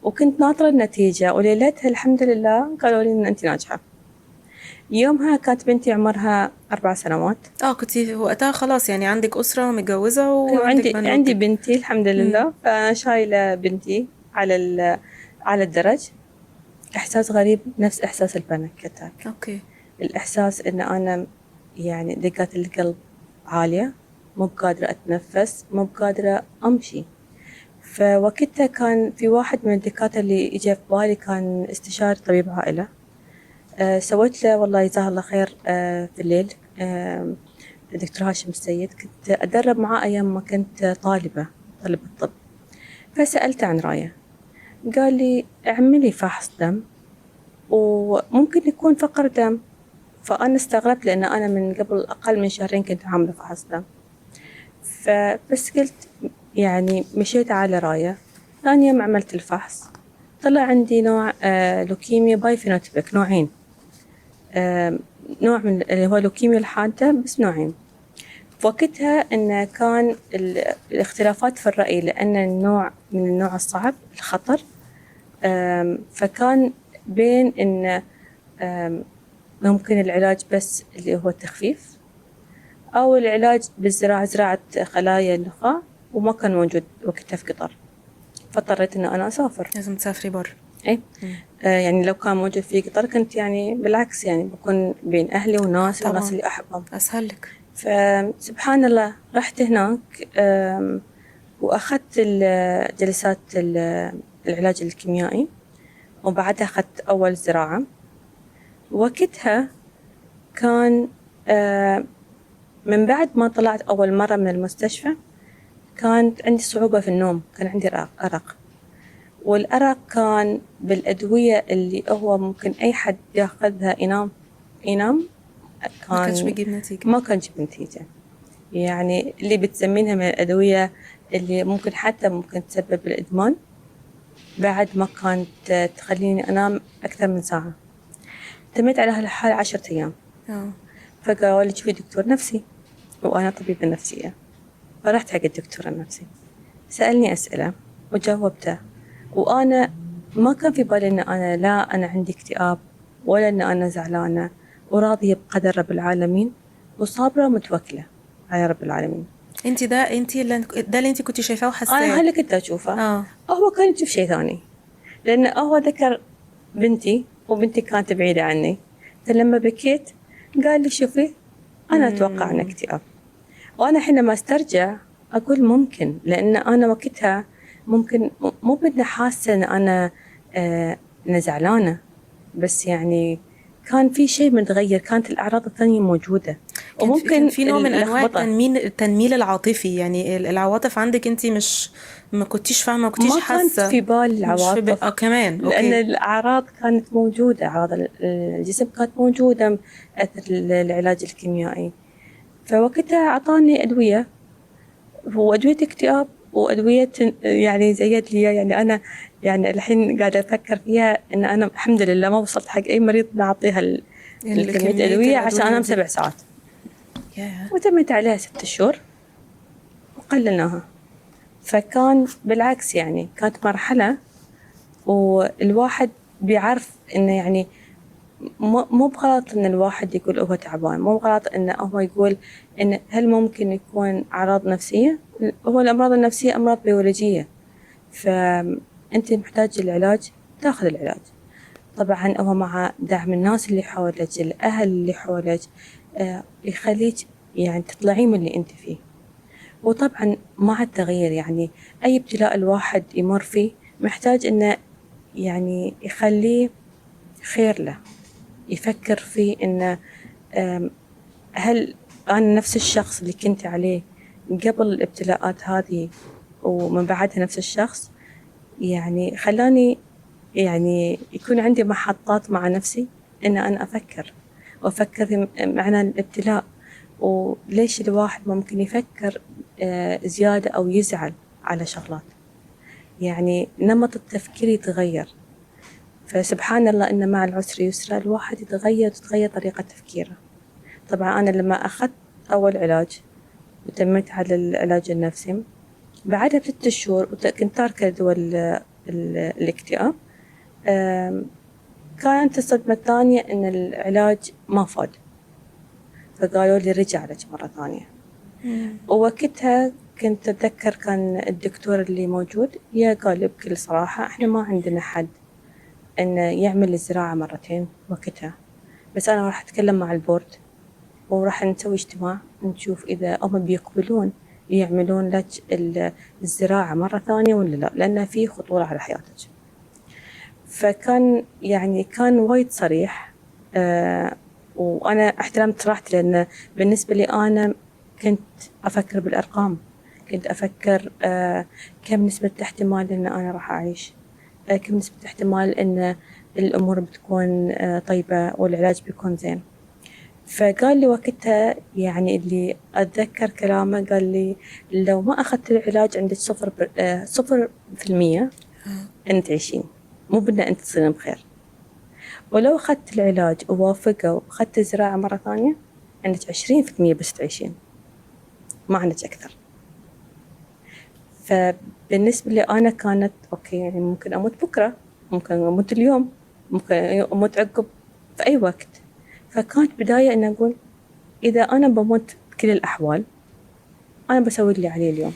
وكنت ناطرة النتيجة، وليلتها الحمد لله قالوا لي إن أنت ناجحة. يومها كانت بنتي عمرها 4 سنوات. كنتي وقتها خلاص يعني عندك أسرة ومتجوزة وعندك عندي بنوتك. بنتي الحمد لله. فشايلة بنتي على الدرج. إحساس غريب نفس إحساس البانيك أتاك. اوكي. الإحساس إن أنا يعني دقات القلب عالية، مو بقادرة أتنفس، مو بقادرة أمشي. فوقتها كان في واحد من الدكاترة اللي إجا في بالي كان استشاري طبيب عائلة. سويت له والله جزاه الله خير في الليل الدكتور هاشم السيد، كنت أدرب معاه أيام ما كنت طالبة طب. فسألته عن رأيه، قال لي اعملي فحص دم وممكن يكون فقر دم. فأنا استغربت لأن أنا من قبل أقل من شهرين كنت عاملة فحص دم. فبس قلت يعني مشيت على رأيه. ثاني يوم عملت الفحص، طلع عندي نوع لوكيميا باي فينوتيبك، نوعين. نوع من اللي هو لوكيميا الحادة، بس نوعين. وقتها إن كان الاختلافات في الرأي لأن النوع من النوع الصعب الخطر. فكان بين إن ممكن العلاج بس اللي هو التخفيف، أو العلاج زراعة خلايا النخاع، وما كان موجود وقتها في قطر. فاضطريت إن أنا أسافر. لازم تسافري بره. إيه. يعني لو كان موجود في قطر كنت يعني بالعكس يعني بكون بين أهلي وناس طبعاً. والناس اللي أحبهم. أسهل لك. فسبحان الله رحت هناك وأخذت جلسات العلاج الكيميائي، وبعدها أخذت أول زراعة. وقتها كان من بعد ما طلعت أول مرة من المستشفى كانت عندي صعوبة في النوم، كان عندي أرق. والأرق كان بالأدوية اللي هو ممكن أي حد ياخذها ينام. ما كانش بيجيب نتيجة. ما كان يجيب نتيجة. يعني اللي بتسمينها من الأدوية اللي ممكن حتى ممكن تسبب الإدمان، بعد ما كانت تخليني أنام أكثر من ساعة. تميت على هالحال 10 أيام. فقالوا لي شوفي دكتور نفسي، وأنا طبيبة نفسية. فرحت حق الدكتور النفسي، سألني أسئلة وجاوبته. وأنا ما كان في بالي إن أنا عندي اكتئاب، ولا إن أنا زعلانة، وراضية بقدر رب العالمين، وصابرة متوكلة على رب العالمين. ده اللي انت كنت شايفاه وحاساه. أنا هلا كنت أشوفه. هو كان يشوف شيء ثاني، لأن هو ذكر بنتي، وبنتي كانت بعيدة عني. فلما بكيت قال لي شوفي أنا أتوقع أن اكتئاب. وأنا حينما استرجع أقول ممكن، لأن أنا وقتها ممكن مو بدنا حاسة أن أنا زعلانة، بس يعني كان في شيء متغير، كانت الأعراض الثانية موجودة. وممكن كان في نوع من أنواع التنميل العاطفي، يعني العواطف عندك انت ما كنتيش فاهمة، ما كنتيش حاسة، ما كانت في بال العواطف. كمان لأن الأعراض كانت موجودة، أعراض الجسم كانت موجودة أثر العلاج الكيميائي. فوقتها أعطاني أدوية، وأدوية اكتئاب، وأدوية يعني زيد لي. يعني أنا يعني الحين قاعدة أفكر فيها إن أنا الحمد لله ما وصلت حق أي مريض نعطيها الكمية أدوية عشان أنام 7 ساعات. وتمت عليها 6 شهور وقللناها. فكان بالعكس يعني كانت مرحلة، والواحد بيعرف إنه يعني مو بغلط إن الواحد يقول هو تعبان، مو بغلط إنه هو يقول إن هل ممكن يكون أعراض نفسية. هو الأمراض النفسية أمراض بيولوجية، فأنت محتاج العلاج تاخذ العلاج. طبعا هو مع دعم الناس اللي حولك، الأهل اللي حولك، يخليك يعني تطلعين من اللي أنت فيه. وطبعا مع التغيير يعني أي ابتلاء الواحد يمر فيه محتاج إنه يعني يخليه خير له، يفكر فيه إنه هل أنا نفس الشخص اللي كنت عليه قبل الابتلاءات هذه ومن بعدها نفس الشخص؟ يعني خلاني يعني يكون عندي محطات مع نفسي إن أنا وأفكر في معنى الابتلاء، وليش الواحد ممكن يفكر زيادة أو يزعل على شغلات. يعني نمط التفكير يتغير، فسبحان الله إن مع العسر يسرا، الواحد تتغير طريقة تفكيره. طبعا أنا لما أخذت أول علاج وتميت على العلاج النفسي، بعدها ب6 شهور كنت تاركة دواء الاكتئاب. كانت الصدمة الثانية إن العلاج ما فاد، فقالوا لي رجع لك مرة ثانية. ووقتها كنت أتذكر كان الدكتور اللي موجود قال لي بكل صراحة إحنا ما عندنا حد إنه يعمل الزراعة مرتين وقتها، بس أنا راح أتكلم مع البورد وراح نسوي اجتماع نشوف إذا هم بيقبلون يعملون لك الزراعة مرة ثانية ولا لا، لأن في خطورة على حياتك. فكان يعني كان وايد صريح. وأنا احترمت راحتي، لأن بالنسبة لي أنا كنت أفكر بالأرقام، كنت أفكر كم نسبة احتمال إن أنا راح أعيش، كم نسبة احتمال إن الأمور بتكون طيبة والعلاج بيكون زين. فقال لي وقتها يعني اللي أتذكر كلامه، قال لي لو ما أخذت العلاج عندك 0% أن تعيشين، مو بدنا أنت تصيرين بخير. ولو أخذت العلاج ووافقوا وأخذت الزراعة مرة ثانية عندك 20% بس تعيشين، ما عندك أكثر. فبالنسبة لي أنا كانت أوكي، يعني ممكن أموت بكرة، ممكن أموت اليوم، ممكن أموت عقب في أي وقت. فكانت بداية أن أقول إذا أنا بموت بكل الأحوال أنا بسوي اللي عليه اليوم.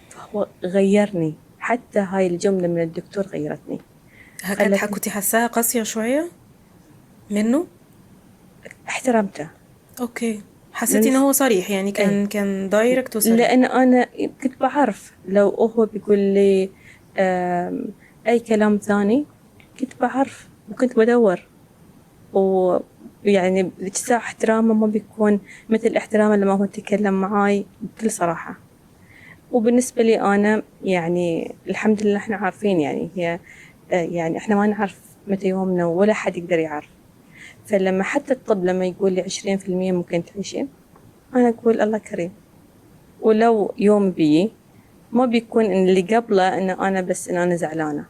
فهو غيرني، حتى هاي الجملة من الدكتور غيرتني. كنتي حاساها قاسية شوية منه؟ احترمته. اوكي، حسيتي ان هو صريح يعني، كان دايركت وصريح؟ لأن أنا كنت بعرف لو هو بيقول لي أي كلام ثاني كنت بعرف وكنت بدور، ويعني اجتاح احترامه ما بيكون مثل احترامه لما هو تكلم معاي بكل صراحة. وبالنسبة لي أنا يعني الحمد لله احنا عارفين، يعني هي يعني احنا ما نعرف متى يومنا ولا حد يقدر يعرف. فلما حتى الطب لما يقول لي 20% ممكن تعيشين، أنا أقول الله كريم، ولو يوم بي ما بيكون إن اللي قبله إن أنا بس إن أنا زعلانة.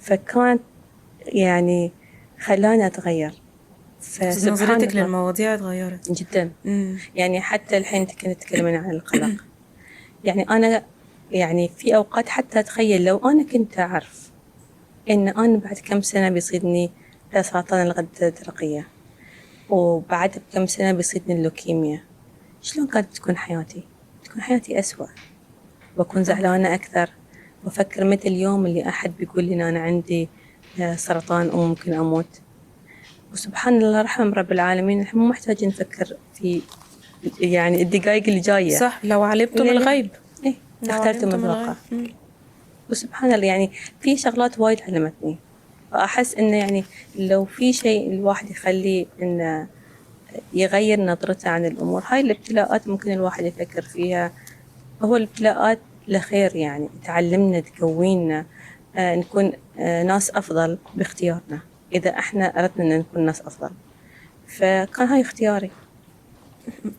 فكانت يعني خلاني أتغير. نظرتك للمواضيع اتغيرت جدا. يعني حتى الحين كنت تتكلمين عن القلق. يعني أنا يعني في أوقات حتى أتخيل لو أنا كنت أعرف إن أنا بعد كم سنة بيصيدني سرطان الغدة الدرقية، وبعد بكم سنة بيصيدني اللوكيميا، شلون كانت تكون حياتي؟ تكون حياتي أسوأ، بكون زعلانة أكثر، وأفكر متى اليوم اللي أحد بيقول لي إن أنا عندي سرطان وممكن أموت. وسبحان الله رحم رب العالمين، إحنا مو محتاجين نفكر في يعني الدقائق اللي جاية. صح، لو علمتم الغيب اخترتم الواقع. وسبحان الله يعني في شغلات وايد علمتني، وأحس إنه يعني لو في شيء الواحد يخليه إنه يغير نظرته عن الأمور، هاي الابتلاءات ممكن الواحد يفكر فيها. هو الابتلاءات لخير، يعني تعلمنا تكويننا نكون ناس أفضل باختيارنا، إذا إحنا أردنا أن نكون ناس أفضل. فكان هاي اختياري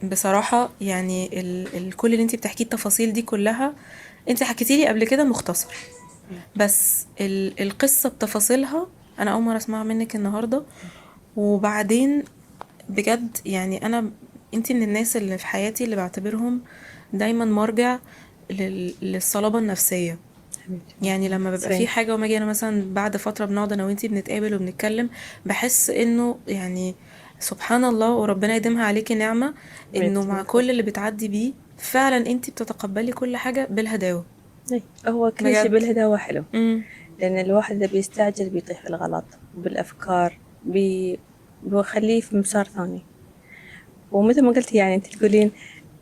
بصراحة. يعني كل اللي انتي بتحكيه التفاصيل دي كلها انتي حكيتي لي قبل كده مختصر، بس القصة بتفاصيلها انا اول مرة اسمعها منك النهاردة. وبعدين بجد يعني انتي من الناس اللي في حياتي اللي بعتبرهم دايما مرجع للصلابة النفسية. يعني لما ببقى في حاجة وما اجي انا مثلا بعد فترة بنقعد انا وانتي بنتقابل وبنتكلم، بحس انه يعني سبحان الله وربنا يديمها عليكي نعمة، انه مع كل اللي بتعدي بيه فعلا انتي بتتقبلي كل حاجة بالهداوة. هو كل شيء بالهداوة حلو. لأن الواحد إذا بيستعجل بيطيح في الغلط، بالأفكار بيخليه في مسار ثاني. ومثل ما قلتي يعني أنت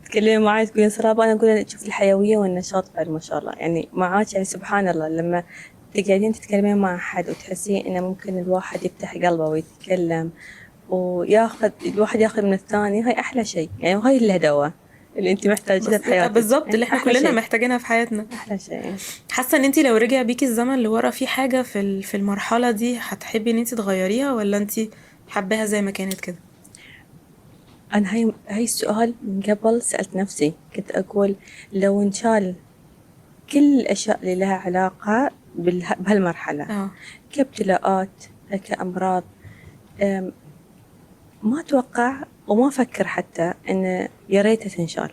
تكلمين معاي تقولين صرابة، أنا أقول تشوف الحيوية والنشاط بعد ما شاء الله يعني معاك. يعني سبحان الله لما تقعدين تتكلمين مع أحد وتحسين إنه ممكن الواحد يفتح قلبه ويتكلم الواحد ياخذ من الثاني، هاي أحلى شيء يعني، وهاي الهدوة اللي أنت محتاجتها في حياتك. بالظبط اللي احنا أحلى كلنا شيء، محتاجينها في حياتنا. أحلى شيء. حاسه ان انت لو رجع بيكي الزمن لورا في حاجه في المرحله دي هتحبي ان انت تغيريها، ولا انت حباها زي ما كانت كده؟ أنا هاي السؤال من قبل سألت نفسي، كنت أقول لو انشال كل الأشياء اللي لها علاقة بهالمرحلة كابتلاءات كأمراض، ما أتوقع وما أفكر حتى إن يا ريتها تنشال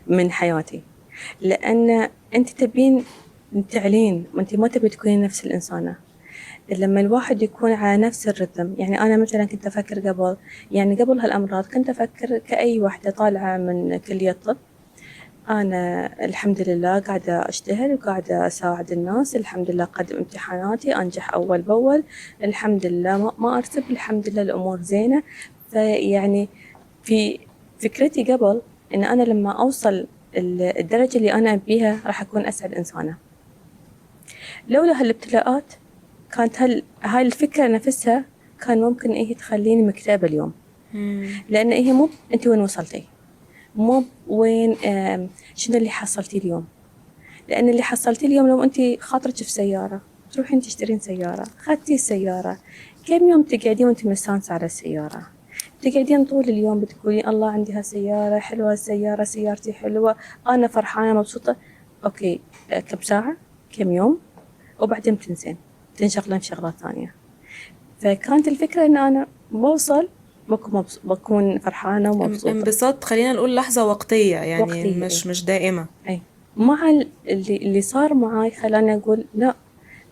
من حياتي، لأن أنت تبين تعلين وأنت ما تبي تكونين نفس الإنسانة. لما الواحد يكون على نفس الرتم، يعني أنا مثلا كنت أفكر قبل، يعني قبل هالأمراض كنت أفكر كأي واحدة طالعة من كلية طب، أنا الحمد لله قاعدة أجتهد وقاعدة أساعد الناس، الحمد لله أقدم امتحاناتي أنجح أول بأول، الحمد لله ما أرتب، الحمد لله الأمور زينة. فيعني في فكرتي قبل إن أنا لما أوصل الدرجة اللي أنا أبيها راح أكون أسعد إنسانة. لولا هالابتلاءات كانت هاي الفكرة نفسها كان ممكن إيه تخليني مكتئبة اليوم، لأن إيه مو أنت وين وصلتي، مو وين شنو اللي حصلتي اليوم. لأن اللي حصلتي اليوم لو أنت خاطرك في سيارة تروحين تشترين سيارة، خدتي السيارة، كم يوم تقعدين وأنت مستانسة على السيارة، تقعدين طول اليوم بتقولين الله عندي هالسيارة حلوة، السيارة سيارتي حلوة، أنا فرحانة مبسوطة. أوكي كم ساعة كم يوم وبعدين بتنسين، تنشغلين في شغلات ثانية. فكانت الفكرة إن أنا بوصل بكون فرحانة ومبسوطة. انبساط خلينا نقول لحظة وقتية يعني وقتية مش دائمة. أي مع اللي صار معاي خلاني أقول لا،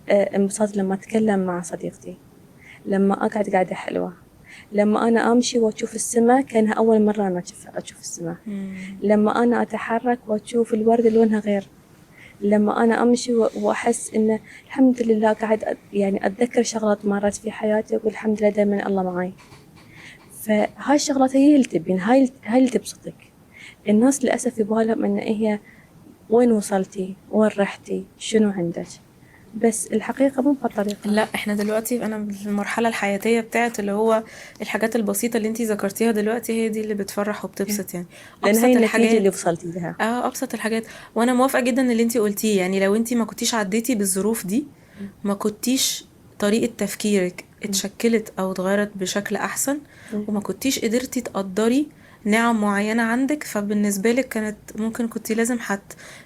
انبساط لما أتكلم مع صديقتي، لما أقعد قاعدة حلوة، لما أنا أمشي وأشوف السماء كأنها أول مرة أنا أشوف السماء، لما أنا أتحرك وأشوف الورد لونها غير، لما أنا أمشي وأحس إن الحمد لله قاعد يعني أتذكر شغلات مرت في حياتي وأقول الحمد لله دائما الله معي. فهاي الشغلات هي اللي تبين، هاي اللي تبسطك. الناس للأسف يبغالهم إن هي وين وصلتي، وين رحتي، شنو عندك، بس الحقيقة مو بهالطريقة. لا احنا دلوقتي انا في المرحلة الحياتية بتاعت اللي هو الحاجات البسيطة اللي انتي ذكرتيها دلوقتي هي دي اللي بتفرح وبتبسط يعني. لأن هاي النتيجة اللي وصلتي لها. ابسط الحاجات. وانا موافقة جدا اللي انتي قلتيه، يعني لو انتي ما كنتيش عديتي بالظروف دي ما كنتيش طريقة تفكيرك اتشكلت او اتغيرت بشكل احسن، وما كنتيش قدرتي تقدري نعم معينة عندك، فبالنسبة لك كانت ممكن كنتي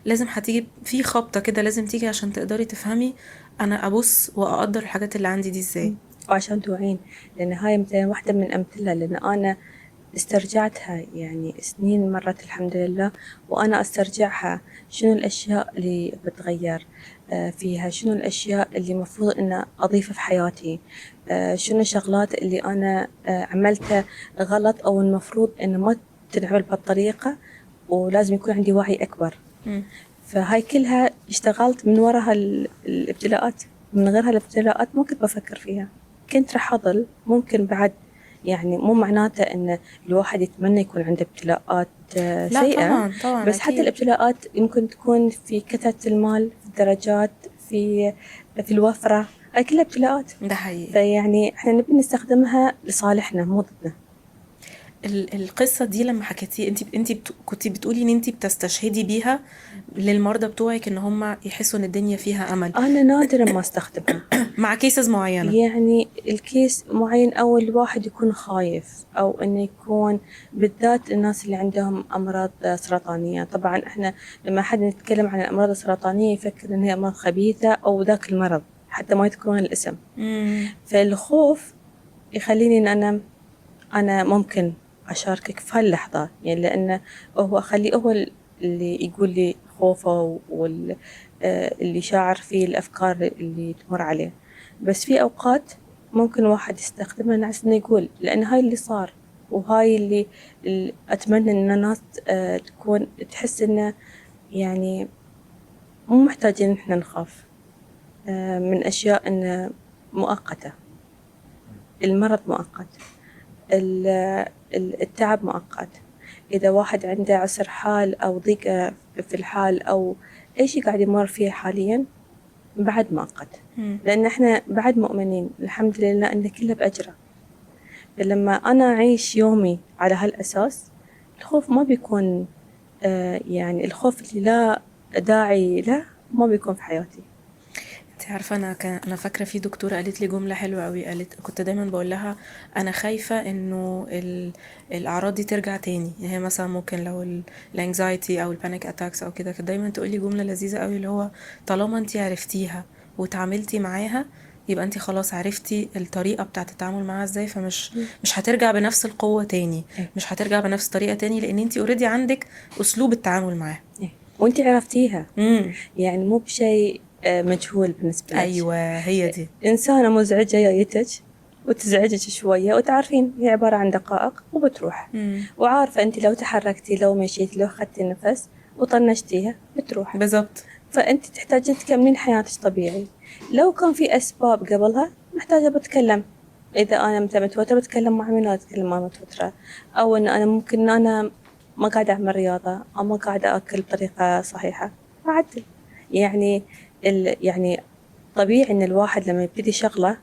لازم هتيجي في خبطة كده، لازم تيجي عشان تقدري تفهمي انا ابص واقدر الحاجات اللي عندي دي ازاي. وعشان توعين، لأن هاي مثلا واحدة من أمثلة، لأن أنا استرجعتها يعني سنين مرت الحمد لله، وأنا استرجعها شنو الأشياء اللي بتغير فيها، شنو الأشياء اللي مفروض أن أضيفها في حياتي، شنو الشغلات اللي أنا عملتها غلط أو المفروض أن ما تنعمل بهالطريقة، ولازم يكون عندي وعي أكبر. فهاي كلها اشتغلت من وراها الابتلاءات، من غير هالابتلاءات ما كنت بفكر فيها، كنت رح أضل ممكن بعد. يعني مو معناته ان الواحد يتمنى يكون عنده ابتلاءات سيئة، طبعاً بس حتى الابتلاءات يمكن تكون في كثرة المال، في الدرجات، في الوفرة، هاي كلها ابتلاءات. ده حقيقي. فيعني احنا نبي نستخدمها لصالحنا مو ضدنا. القصة دي لما حكيتي انت كنتي بتقولي ان انت بتستشهدي بيها للمرضى بتوعك ان هم يحسوا ان الدنيا فيها امل. انا نادرا ما استخدمها مع كيسز معينة، يعني الكيس معين او الواحد يكون خايف، او انه يكون بالذات الناس اللي عندهم امراض سرطانية. طبعا احنا لما حد نتكلم عن الامراض السرطانية يفكر ان هي امراض خبيثة او ذاك المرض حتى ما يذكرون الاسم. فالخوف يخليني ان انا ممكن أشاركك في هاللحظة، يعني لأنه هو أخليه هو اللي يقول لي خوفه واللي شاعر فيه الأفكار اللي تمر عليه. بس في أوقات ممكن واحد يستخدمها ناس إنه يقول، لأن هاي اللي صار، وهاي اللي أتمنى إن الناس تكون تحس إنه يعني مو محتاجين إحنا نخاف من أشياء إنه مؤقتة. المرض مؤقت، التعب مؤقت. إذا واحد عنده عسر حال أو ضيق في الحال أو أي شيء قاعد يمر فيه حاليا بعد مؤقت، لأن إحنا بعد مؤمنين الحمد لله أن كله بأجره. فلما أنا أعيش يومي على هالأساس الخوف ما بيكون يعني الخوف اللي لا داعي له ما بيكون في حياتي. انت عارفه، انا فاكره في دكتوره قالت لي جمله حلوه قوي. كنت دايما بقول لها انا خايفه انه الاعراض دي ترجع تاني. يعني هي مثلا ممكن لو الانكزايتي او البانيك اتاكس او كده، كانت دايما تقول لي جمله لذيذه قوي اللي هو طالما انت عرفتيها وتعاملتي معاها يبقى انت خلاص عرفتي الطريقه بتاعه التعامل معاها ازاي، مش هترجع بنفس القوه تاني، مش هترجع بنفس الطريقه تاني، لان انت اوريدي عندك اسلوب التعامل معاها وانت عرفتيها. يعني مو بشيء مجهول بالنسبة لك. ايوه هي دي. إنسانة مزعجة جايتك وتزعجك شوية وتعرفين هي عبارة عن دقائق وبتروح. وعارفة أنت لو تحركتي لو مشيتي لو خدتي نفس وطنشتيها بتروح بالظبط. فأنت تحتاجين تكملين حياتك طبيعي. لو كان في أسباب قبلها محتاجة بتكلم. إذا أنا متوترة بتكلم مع مين؟ أتكلم مع متوترة. أو إن أنا ممكن إن أنا ما قاعدة أعمل رياضة أو ما قاعدة أكل بطريقة صحيحة أعدل. يعني طبيعي إن الواحد لما يبتدي شغلة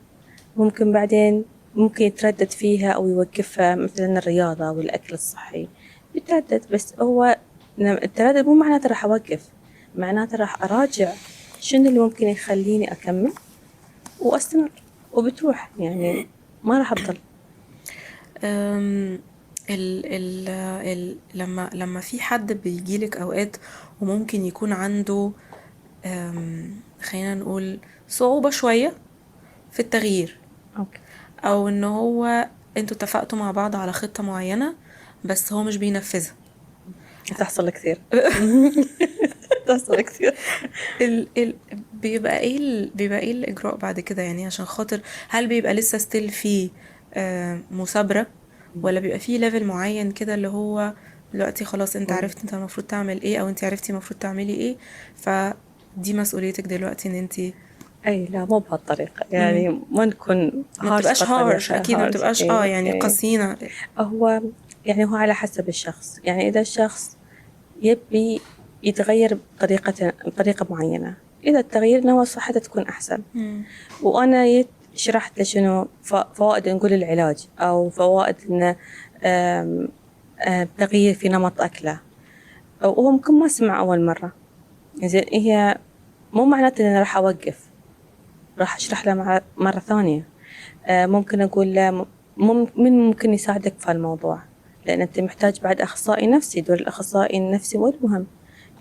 ممكن بعدين ممكن يتردد فيها أو يوقفها، مثلا الرياضة والأكل الصحي يتردد. بس هو التردد مو معناته راح أوقف، معناته راح أراجع شنو اللي ممكن يخليني أكمل وأستمر وبتروح. يعني ما راح أبطل. لما في حد بيجيلك اوقات وممكن يكون عنده خلينا نقول صعوبة شوية في التغيير، أوكي. او ان هو انتوا اتفقتوا مع بعض على خطة معينة بس هو مش بينفذها. تحصل كثير. تحصل كثير. بيبقى ايه الاجراء بعد كده؟ يعني عشان خاطر هل بيبقى لسه ستيل في مثابرة، ولا بيبقى في ليفل معين كده اللي هو دلوقتي خلاص انت عرفت انت المفروض تعمل ايه، او انت عرفتي المفروض تعملي ايه، فدي مسؤوليتك دلوقتي ان انت أي لا مو بهالطريقة. يعني ما نكون ما تبقاش هارش، اكيد ما تبقاش يعني إيه. قاسينا. هو يعني هو على حسب الشخص. يعني إذا الشخص يبي يتغير بطريقة معينة، إذا التغيير نوى صحته تكون أحسن. وأنا شرحت له شنو فوائد نقول العلاج أو فوائد إنه تغيير في نمط أكله، وهو ممكن ما سمع أول مرة. زين هي مو معناته إن أنا راح أوقف، راح أشرح له مرة ثانية. ممكن أقول له من ممكن يساعدك في الموضوع، لأن أنت محتاج بعد أخصائي نفسي. دور الأخصائي النفسي وايد مهم،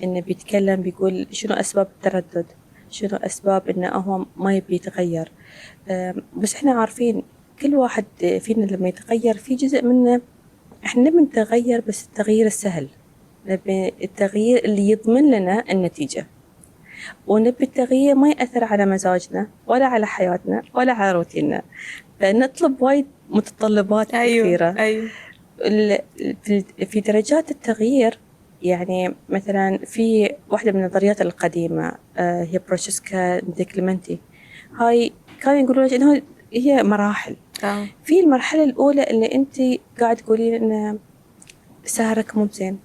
إنه بيتكلم بيقول شنو أسباب التردد، شنو أسباب إنه هو ما يبي يتغير. بس إحنا عارفين كل واحد فينا لما يتغير في جزء منه إحنا نبي نتغير، بس التغيير السهل، نبي التغيير اللي يضمن لنا النتيجة، ونبي التغيير ما يأثر على مزاجنا ولا على حياتنا ولا على روتيننا. فنطلب وايد متطلبات كثيرة. أيوه. في درجات التغيير. يعني مثلا في واحدة من النظريات القديمة هي بروشسكا ديكليمنتي. هاي كانوا يقولون إنه هي مراحل. في المرحلة الأولى اللي أنت قاعد تقولين إن سهرك مو زين،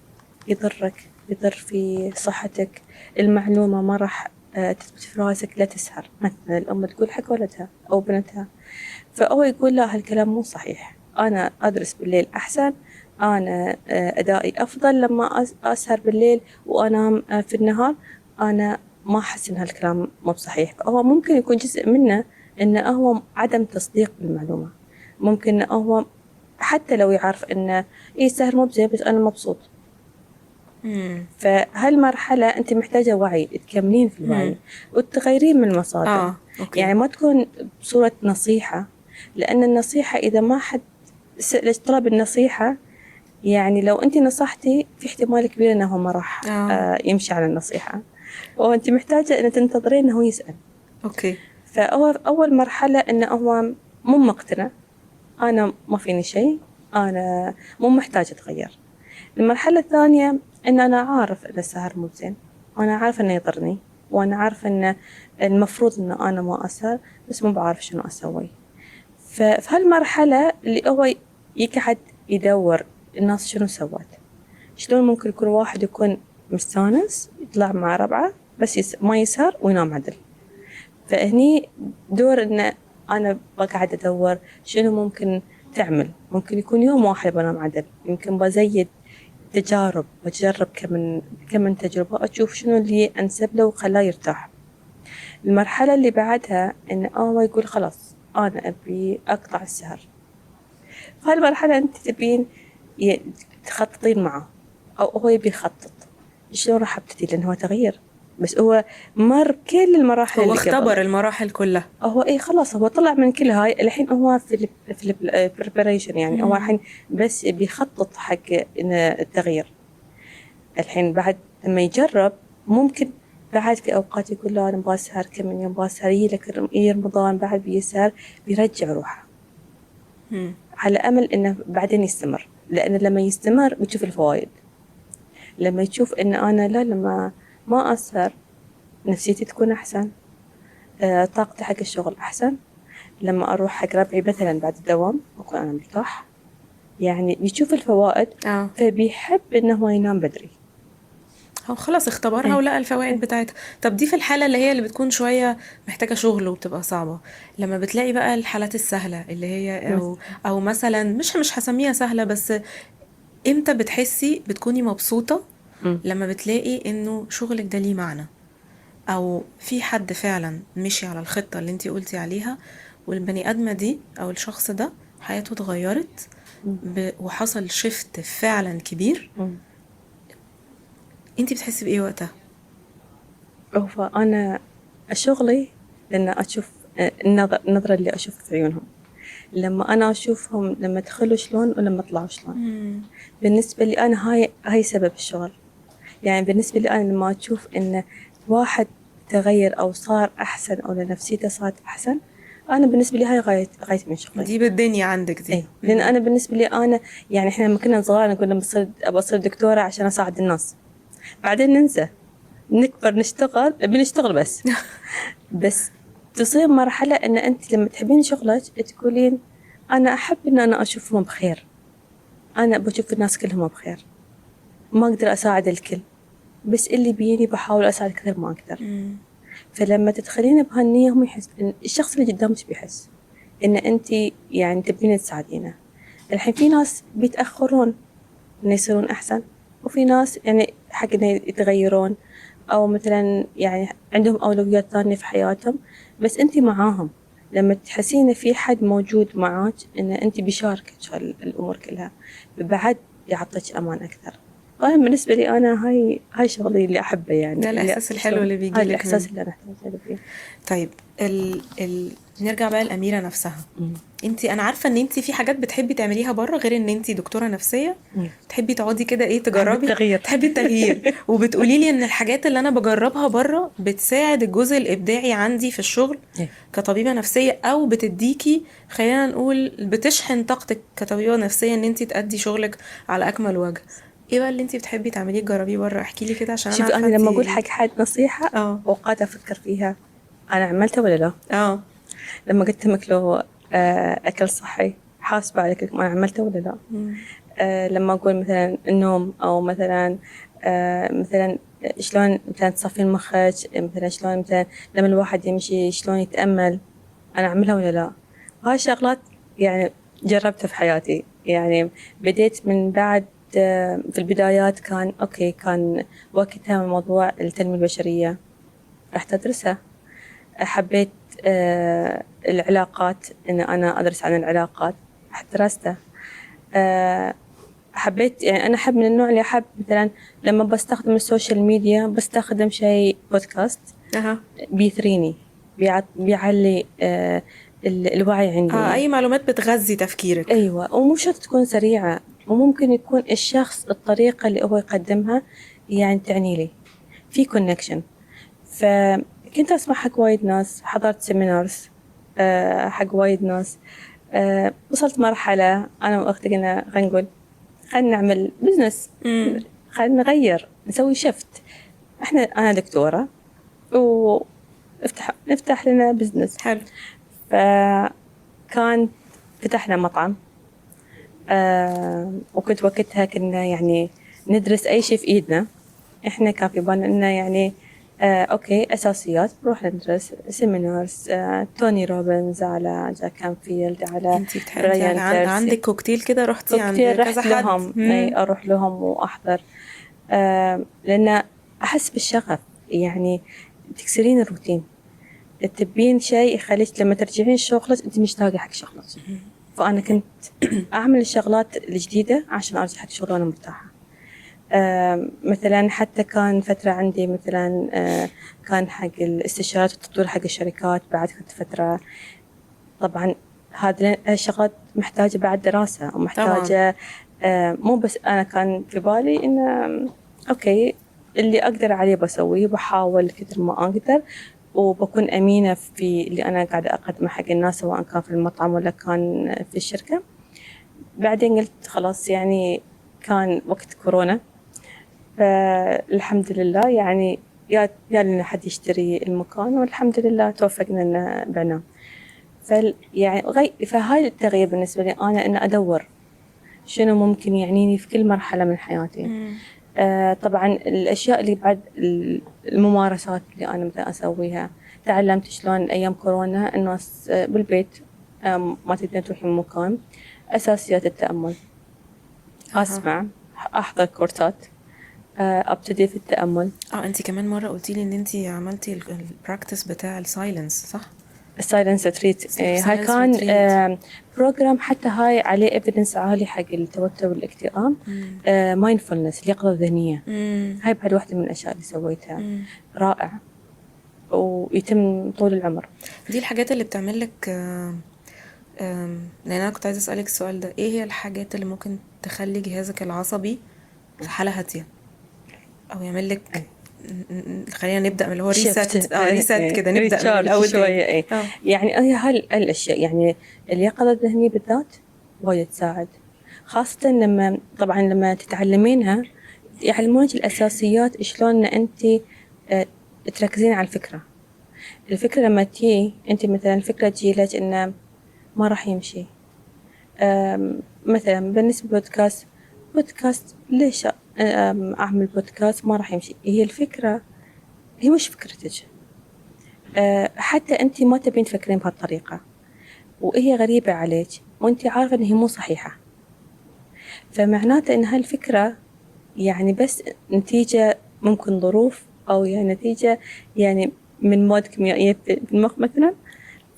يضر في صحتك، المعلومة ما راح تثبت في راسك لا تسهر. مثلا الأم تقول حق ولدها أو بنتها، فهو يقول لا هالكلام مو صحيح، أنا أدرس بالليل أحسن، أنا أدائي أفضل لما أسهر بالليل وأنام في النهار. أنا ما أحس إن هالكلام مو بصحيح. فهو ممكن يكون جزء منه إنه هو عدم تصديق بالمعلومة. ممكن هو حتى لو يعرف إنه إيه السهر مو بزين بس أنا مبسوط. فهالمرحلة أنت محتاجة وعي، تكملين في الوعي وتغيرين من المصادر. يعني ما تكون بصورة نصيحة، لأن النصيحة إذا ما حد سألك طلب النصيحة، يعني لو أنت نصحتي في احتمال كبير أنه ما راح يمشي على النصيحة، وأنت محتاجة أن تنتظرين أنه يسأل. أوكي. فهو أول مرحلة أنه هو مو مقتنع، أنا ما فيني شيء، أنا مو محتاجة أتغير. المرحلة الثانية إن أنا عارف إن السهر مو زين، وأنا عارفة إنه يضرني، وأنا عارفة إن المفروض إنه أنا ما أسهر، بس مو بعرف شنو أسوي. ففي هالمرحلة اللي هو يقعد يدور الناس شنو سوت، شلون ممكن يكون واحد يكون مستانس يطلع مع ربعه بس ما يسهر وينام عدل. فهني دور إن أنا بقعد أدور شنو ممكن تعمل. ممكن يكون يوم واحد بنام عدل، يمكن بزيد تجارب، بجرب كم من تجربة أشوف شنو اللي أنسب له وخلاه يرتاح. المرحلة اللي بعدها إن هو يقول خلاص أنا أبي أقطع السهر. فهالمرحلة أنت تبين تخططين معه أو هو يبي يخطط شلون راح أبتدي، لأن هو تغيير، بس هو مر كل المراحل هو اللي قبل. اختبر المراحل كلها. هو ايه خلاص هو طلع من كل هاي، الحين هو في البريبريشن، يعني هو الحين بس بيخطط حق التغيير. الحين بعد لما يجرب ممكن بعد في اوقات يقول لا انا ابغى اسهر كم من يوم، ابغى اسهر يجي رمضان بعد بيسهر بيرجع روحه على امل انه بعدين يستمر، لان لما يستمر بتشوف الفوائد. لما يشوف ان انا لا لما ما اسهر نفسيتي تكون احسن، طاقتي حق الشغل احسن، لما أروح حق ربعي مثلا بعد الدوام أكون أنا مرتاح، يعني بيشوف الفوائد. فبيحب إنه هو ينام بدري. هو خلاص اختبرها ولقى الفوائد بتاعتها. طب دي في الحالة اللي بتكون شوية محتاجة شغل وبتبقى صعبة. لما بتلاقي بقى الحالات السهلة اللي هي أو مثلا مش هسميها سهلة، بس امتى بتحسي بتكوني مبسوطة؟ لما بتلاقي إنه شغلك ده ليه معنى، او في حد فعلا مشي على الخطة اللي انتي قلتي عليها، والبني ادمة دي او الشخص ده حياته اتغيرت وحصل شيفت فعلا كبير. انتي بتحسي بايه وقتها؟ فأنا شغلي لأن أشوف النظرة اللي أشوف في عيونهم، لما أنا أشوفهم لما دخلوا شلون ولما طلعوا شلون. بالنسبة لي أنا هاي سبب الشغل. يعني بالنسبة لي أنا لما أشوف إن واحد تغير أو صار أحسن أو نفسيته صارت أحسن، أنا بالنسبة لي هاي غاية من شغلي. دي بالدنيا عندك دي. لأن أنا بالنسبة لي أنا يعني إحنا لما كنا صغار نقول أبى أصير دكتورة عشان أساعد الناس، بعدين ننسى، نكبر نشتغل بنشتغل بس تصير مرحلة إن أنت لما تحبين شغلك تقولين أنا أحب إن أنا أشوفهم بخير، أنا بشوف الناس كلهم بخير، ما أقدر أساعد الكل بس اللي بيني بحاول أساعد كثير ما أقدر. فلما تدخلين بهالنية هم يحس الشخص اللي قدامك بيحس إن أنت يعني تبين تساعدينه. الحين في ناس بيتأخرون إن يصيرون أحسن، وفي ناس يعني حق إن يتغيرون أو مثلا يعني عندهم أولويات ثانية في حياتهم، بس أنت معاهم. لما تحسين في حد موجود معاك إن أنت بيشاركك الأمور كلها، بعد يعطيك أمان أكثر. أنا بالنسبة لي أنا هاي شغلي اللي أحبه، يعني ده الإحساس الحلو اللي بيجي لك، الإحساس اللي أنا أحتاج فيه. طيب نرجع بقى الأميرة نفسها. أنا عارفة إن أنتي في حاجات بتحبي تعمليها بره غير إن أنتي دكتورة نفسية. تحبي تقعدي كده تجربي، تحبي التغيير وبتقولي لي إن الحاجات اللي أنا بجربها بره بتساعد الجزء الإبداعي عندي في الشغل كطبيبة نفسية، أو بتديكي خلينا نقول بتشحن طاقتك كطبيبة نفسية إن أنتي تأدي شغلك على أكمل وجه. ايه بقى اللي انتي بتحبي تعمليه تجربيه بره؟ احكي لي كده عشان انا لما اقول حق حد نصيحه اوقات افكر فيها انا عملتها ولا لا. لما قلت له اكل صحي حاسبه على كلمه انا عملتها ولا لا. لما اقول مثلا النوم او مثلا مثلا شلون مثلا تصفين مخك، مثلا شلون مثلا لما الواحد يمشي شلون يتامل، انا اعملها ولا لا. هاي الشغلات يعني جربتها في حياتي. يعني بديت من بعد في البدايات كان أوكي، كان وقتها موضوع التنمية البشرية رحت أدرسها. حبيت العلاقات، إن أنا أدرس عن العلاقات درستها. حبيت يعني أنا أحب من النوع اللي أحب مثلا لما بستخدم السوشيال ميديا بستخدم شيء بودكاست بيثريني، بيعلي الوعي عندي. أي معلومات بتغذي تفكيرك. أيوة، ومو شرط تكون سريعة، وممكن يكون الشخص الطريقة اللي هو يقدمها يعني تعني لي في كونكشن. فكنت أسمع حق وايد ناس، حضرت سيمينارز حق وايد ناس. وصلت مرحلة أنا وأختي قلنا خلينا نقول خلينا نعمل بزنس، خلينا نغير نسوي شفت. أنا دكتورة نفتح لنا بزنس. حلو. فكان فتحنا مطعم وكنت وقتها كنا يعني ندرس أي شيء في إيدنا. إحنا كان في بالنا إنه يعني أوكي أساسيات، بروح ندرس سيمينارز، توني روبنز، على جاك كانفيلد، على انتي برايان تيرسي. عندك كوكتيل كده رحتي عند كتير كذا رحت حد. لهم، أي أروح لهم وأحضر. لأن أحس بالشغف، يعني تكسرين الروتين، تبين شيء يخليك لما ترجعين شغلك أنت مشتاقة حق شغلك. فأنا كنت أعمل الشغلات الجديدة عشان أرجع حق شغل وأنا مرتاحة. مثلا حتى كان فترة عندي مثلا كان حق الاستشارات والتطوير حق الشركات، بعد كنت فترة طبعا هذه الشغلات محتاجة بعد دراسة ومحتاجة مو بس أنا كان في بالي إن أوكي اللي أقدر عليه بسويه، بحاول كثر ما أقدر، وبكون أمينة في اللي أنا قاعدة أقدمه حق الناس، سواء كان في المطعم ولا كان في الشركة. بعدين قلت خلاص، يعني كان وقت كورونا، فالحمد لله يعني يا لنا حد يشتري المكان، والحمد لله توفقنا إن بعناه. يعني فهاي التغيير بالنسبة لي أنا، إن أدور شنو ممكن يعنيني في كل مرحلة من حياتي. طبعا الأشياء اللي بعد الممارسات اللي أنا مثلا أسويها، تعلمت شلون أيام كورونا الناس بالبيت ما تقدر تروحين مكان، أساسيات التأمل، أسمع، أحضر كورسات، أبتدي في التأمل. انتي كمان مرة قلتي لي ان انتي عملتي البراكتس بتاع السايلنس، صح؟ السايلنس ريتريت، هاي كان بروجرام حتى هاي عليه ايفيدنس عالي حق التوتر والاكتئاب. مايندفولنس، اليقظة الذهنية. هاي بعد واحدة من الأشياء اللي سويتها. رائع، ويتم طول العمر. دي الحاجات اللي بتعمل لك لأن أنا كنت عايزة أسألك السؤال ده، إيه هي الحاجات اللي ممكن تخلي جهازك العصبي في حالة هادية أو يعمل لك خلينا نبدأ من اللي هو ريست كده، نبدأ من الأول شوية. يعني هاي الأشياء، يعني اليقظة الذهنية بالذات وايد تساعد، خاصة لما طبعا لما تتعلمينها يعلمونك الأساسيات، شلون أنت تركزين على الفكرة لما تجي أنت مثلا الفكرة تجي لك إنه ما راح يمشي. مثلا بالنسبة بودكاست ليش أعمل بودكاست ما راح يمشي؟ هي الفكرة هي مش فكرتك. حتى أنت ما تبين تفكرين بهالطريقة، وهي غريبة عليك، وأنت عارفة إن هي مو صحيحة. فمعناته إن هالفكرة يعني بس نتيجة ممكن ظروف، أو يعني نتيجة يعني من مواد كيميائية في المخ مثلا.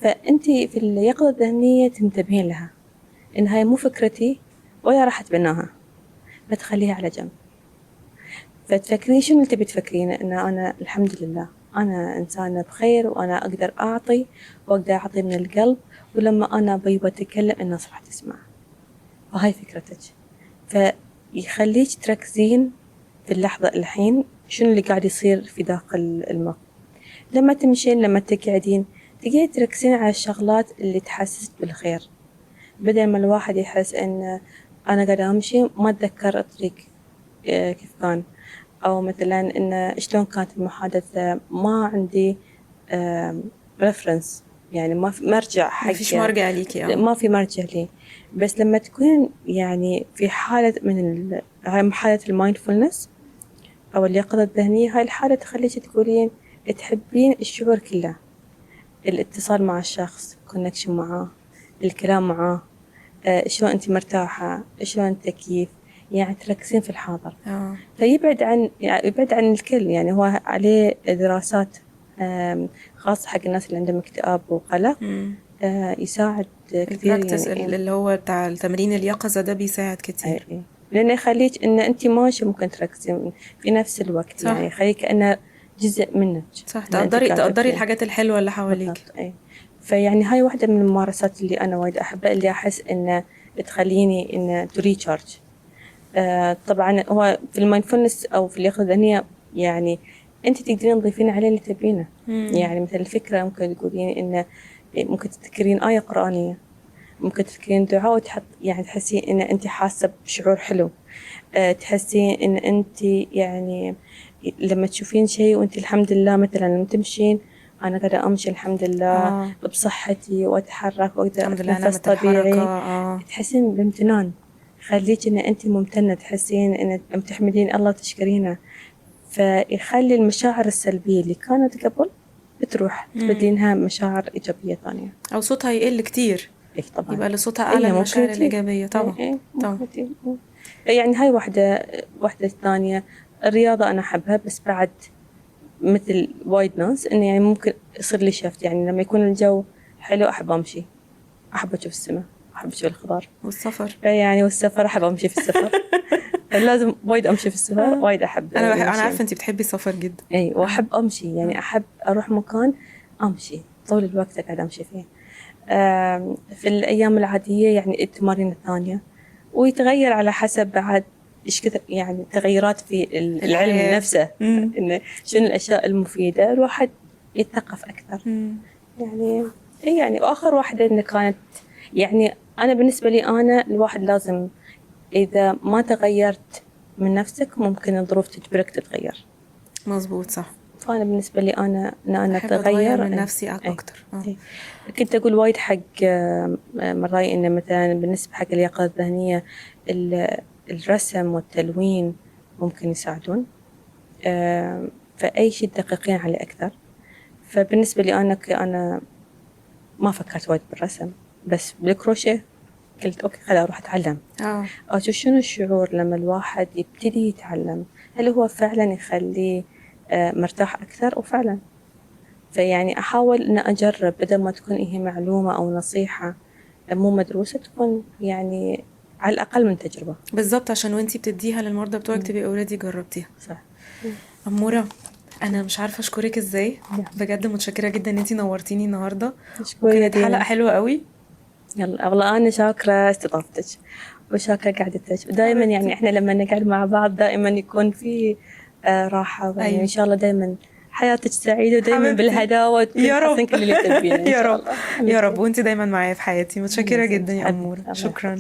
فأنت في اليقظة الذهنية تنتبهين لها إن هاي مو فكرتي ولا راح أتبناها، فتخليها على جنب، فتفكرين شنو اللي تبي تفكرينه. إن أنا الحمد لله أنا إنسانة بخير، وأنا أقدر أعطي، وأقدر أعطي من القلب، ولما أنا بتكلم الناس راح تسمع. وهاي فكرتك، فيخليك تركزين في اللحظة الحين شنو اللي قاعد يصير في داخل المخ. لما تمشين، لما تقعدين، تقعدين تركزين على الشغلات اللي تحسسك بالخير، بدل ما الواحد يحس إن أنا قاعدة أمشي ما أتذكر الطريق كيف كان، أو مثلا إن شلون كانت المحادثة، ما عندي ريفرنس، يعني ما مرجع حق، ما فيش مرجع ليكي. ما في مرجع لي. بس لما تكون يعني في حالة من هاي حالة المايندفولنس أو اليقظة الذهنية، هاي الحالة تخليك تقولين تحبين الشعور كله، الاتصال مع الشخص، كونكشن معاه، الكلام معاه، شلون أنت مرتاحة، شلون التكييف، يعني تركزين في الحاضر. فيبعد عن يبعد عن الكل. يعني هو عليه دراسات خاصة حق الناس اللي عندهم اكتئاب وقلق، يساعد كثير. يعني اللي هو بتاع التمرين اليقظة ده بيساعد كتير. لأنه يخليك إن أنت ماشي ممكن تركزين في نفس الوقت. صح. يعني يخليك كأنه جزء منك. صح، تقدري الحاجات الحلوة اللي حواليك. فيعني هاي واحدة من الممارسات اللي أنا وايد أحبها، اللي أحس إنه تخليني إنه تريتشارج. طبعا هو في المايندفولنس أو في اليقظة الذهنية، يعني أنت تقدرين تضيفين عليه اللي تبينه. يعني مثل الفكرة ممكن تقولين إنه ممكن تذكرين آية قرآنية، ممكن تذكرين دعاء، وتحط يعني تحسين إن أنت حاسة بشعور حلو. تحسين إن أنت يعني لما تشوفين شيء وأنت الحمد لله، مثلا لما تمشين، أنا قاعدة أمشي الحمد لله بصحتي وأتحرك وأقدر أتنفس طبيعي، تحسين بامتنان. يخليك إن أنت ممتنة، تحسين إن تحمدين الله وتشكرينه، فيخلي المشاعر السلبية اللي كانت قبل بتروح تبدلينها مشاعر إيجابية ثانية. او صوتها يقل كتير، إيه طبعا يبقى اللي صوتها اعلى ممكن المشاعر تجي. الايجابيه طبعا. إيه طبعا. ممكن تجي. يعني هاي واحدة ثانية. الرياضة أنا أحبها، بس بعد مثل وايد ناس إنه يعني ممكن يصير لي شفت، يعني لما يكون الجو حلو أحب أمشي، أحب أشوف السماء، أحب أشوف الخضار، والسفر يعني والسفر أحب أمشي في السفر. لازم وايد أمشي في السفر، وايد أحب انا المشي. عارفه انت بتحبي السفر جدا. أي وأحب أمشي، يعني أحب أروح مكان أمشي طول الوقت أقعد أمشي فيه. في الأيام العادية يعني التمارين الثانية، ويتغير على حسب بعد إيش كثر يعني تغيرات في العلم الحياة. نفسه، إنه شنو الأشياء المفيدة الواحد يتثقف أكثر. يعني يعني وآخر واحدة إن كانت يعني أنا بالنسبة لي أنا الواحد لازم إذا ما تغيرت من نفسك ممكن الظروف تجبرك تتغير. مظبوط صح. فأنا بالنسبة لي أنا إن أنا أحب أتغير من أتغير. نفسي أكتر. كنت أقول وايد حق من رأيي إنه مثلا بالنسبة حق اللياقة الذهنية الرسم والتلوين ممكن يساعدون، فأي شيء تدققين عليه أكثر. فبالنسبة لي أنا ما فكرت وايد بالرسم، بس بالكروشيه قلت أوكي خلاص أروح أتعلم. أشوف شنو الشعور لما الواحد يبتدي يتعلم، هل هو فعلا يخليه مرتاح أكثر؟ وفعلا فيعني أحاول أن أجرب بدل ما تكون هي معلومة أو نصيحة مو مدروسة، تكون يعني على الأقل من تجربة. بالضبط، عشان وانتي بتديها للمرضى بتوعك تبقي اوريدي جربتيها. صح. أمورة، أنا مش عارفة أشكرك إزاي، بجد متشكرة جدا إن انتي نورتيني النهاردة، وكانت حلقة حلوة قوي. يلا والله أنا شاكرة استضافتك وشاكرة قعدتك، ودائما يعني إحنا لما نقعد مع بعض دائما يكون في راحة، يعني إن شاء الله دائما حياتك سعيدة ودائما بالهداوة يا كل اللي تبينه إن شاء الله. يا رب، وانتي دايما معايا في حياتي. متشكرة جدا يا أمورة، شكرا.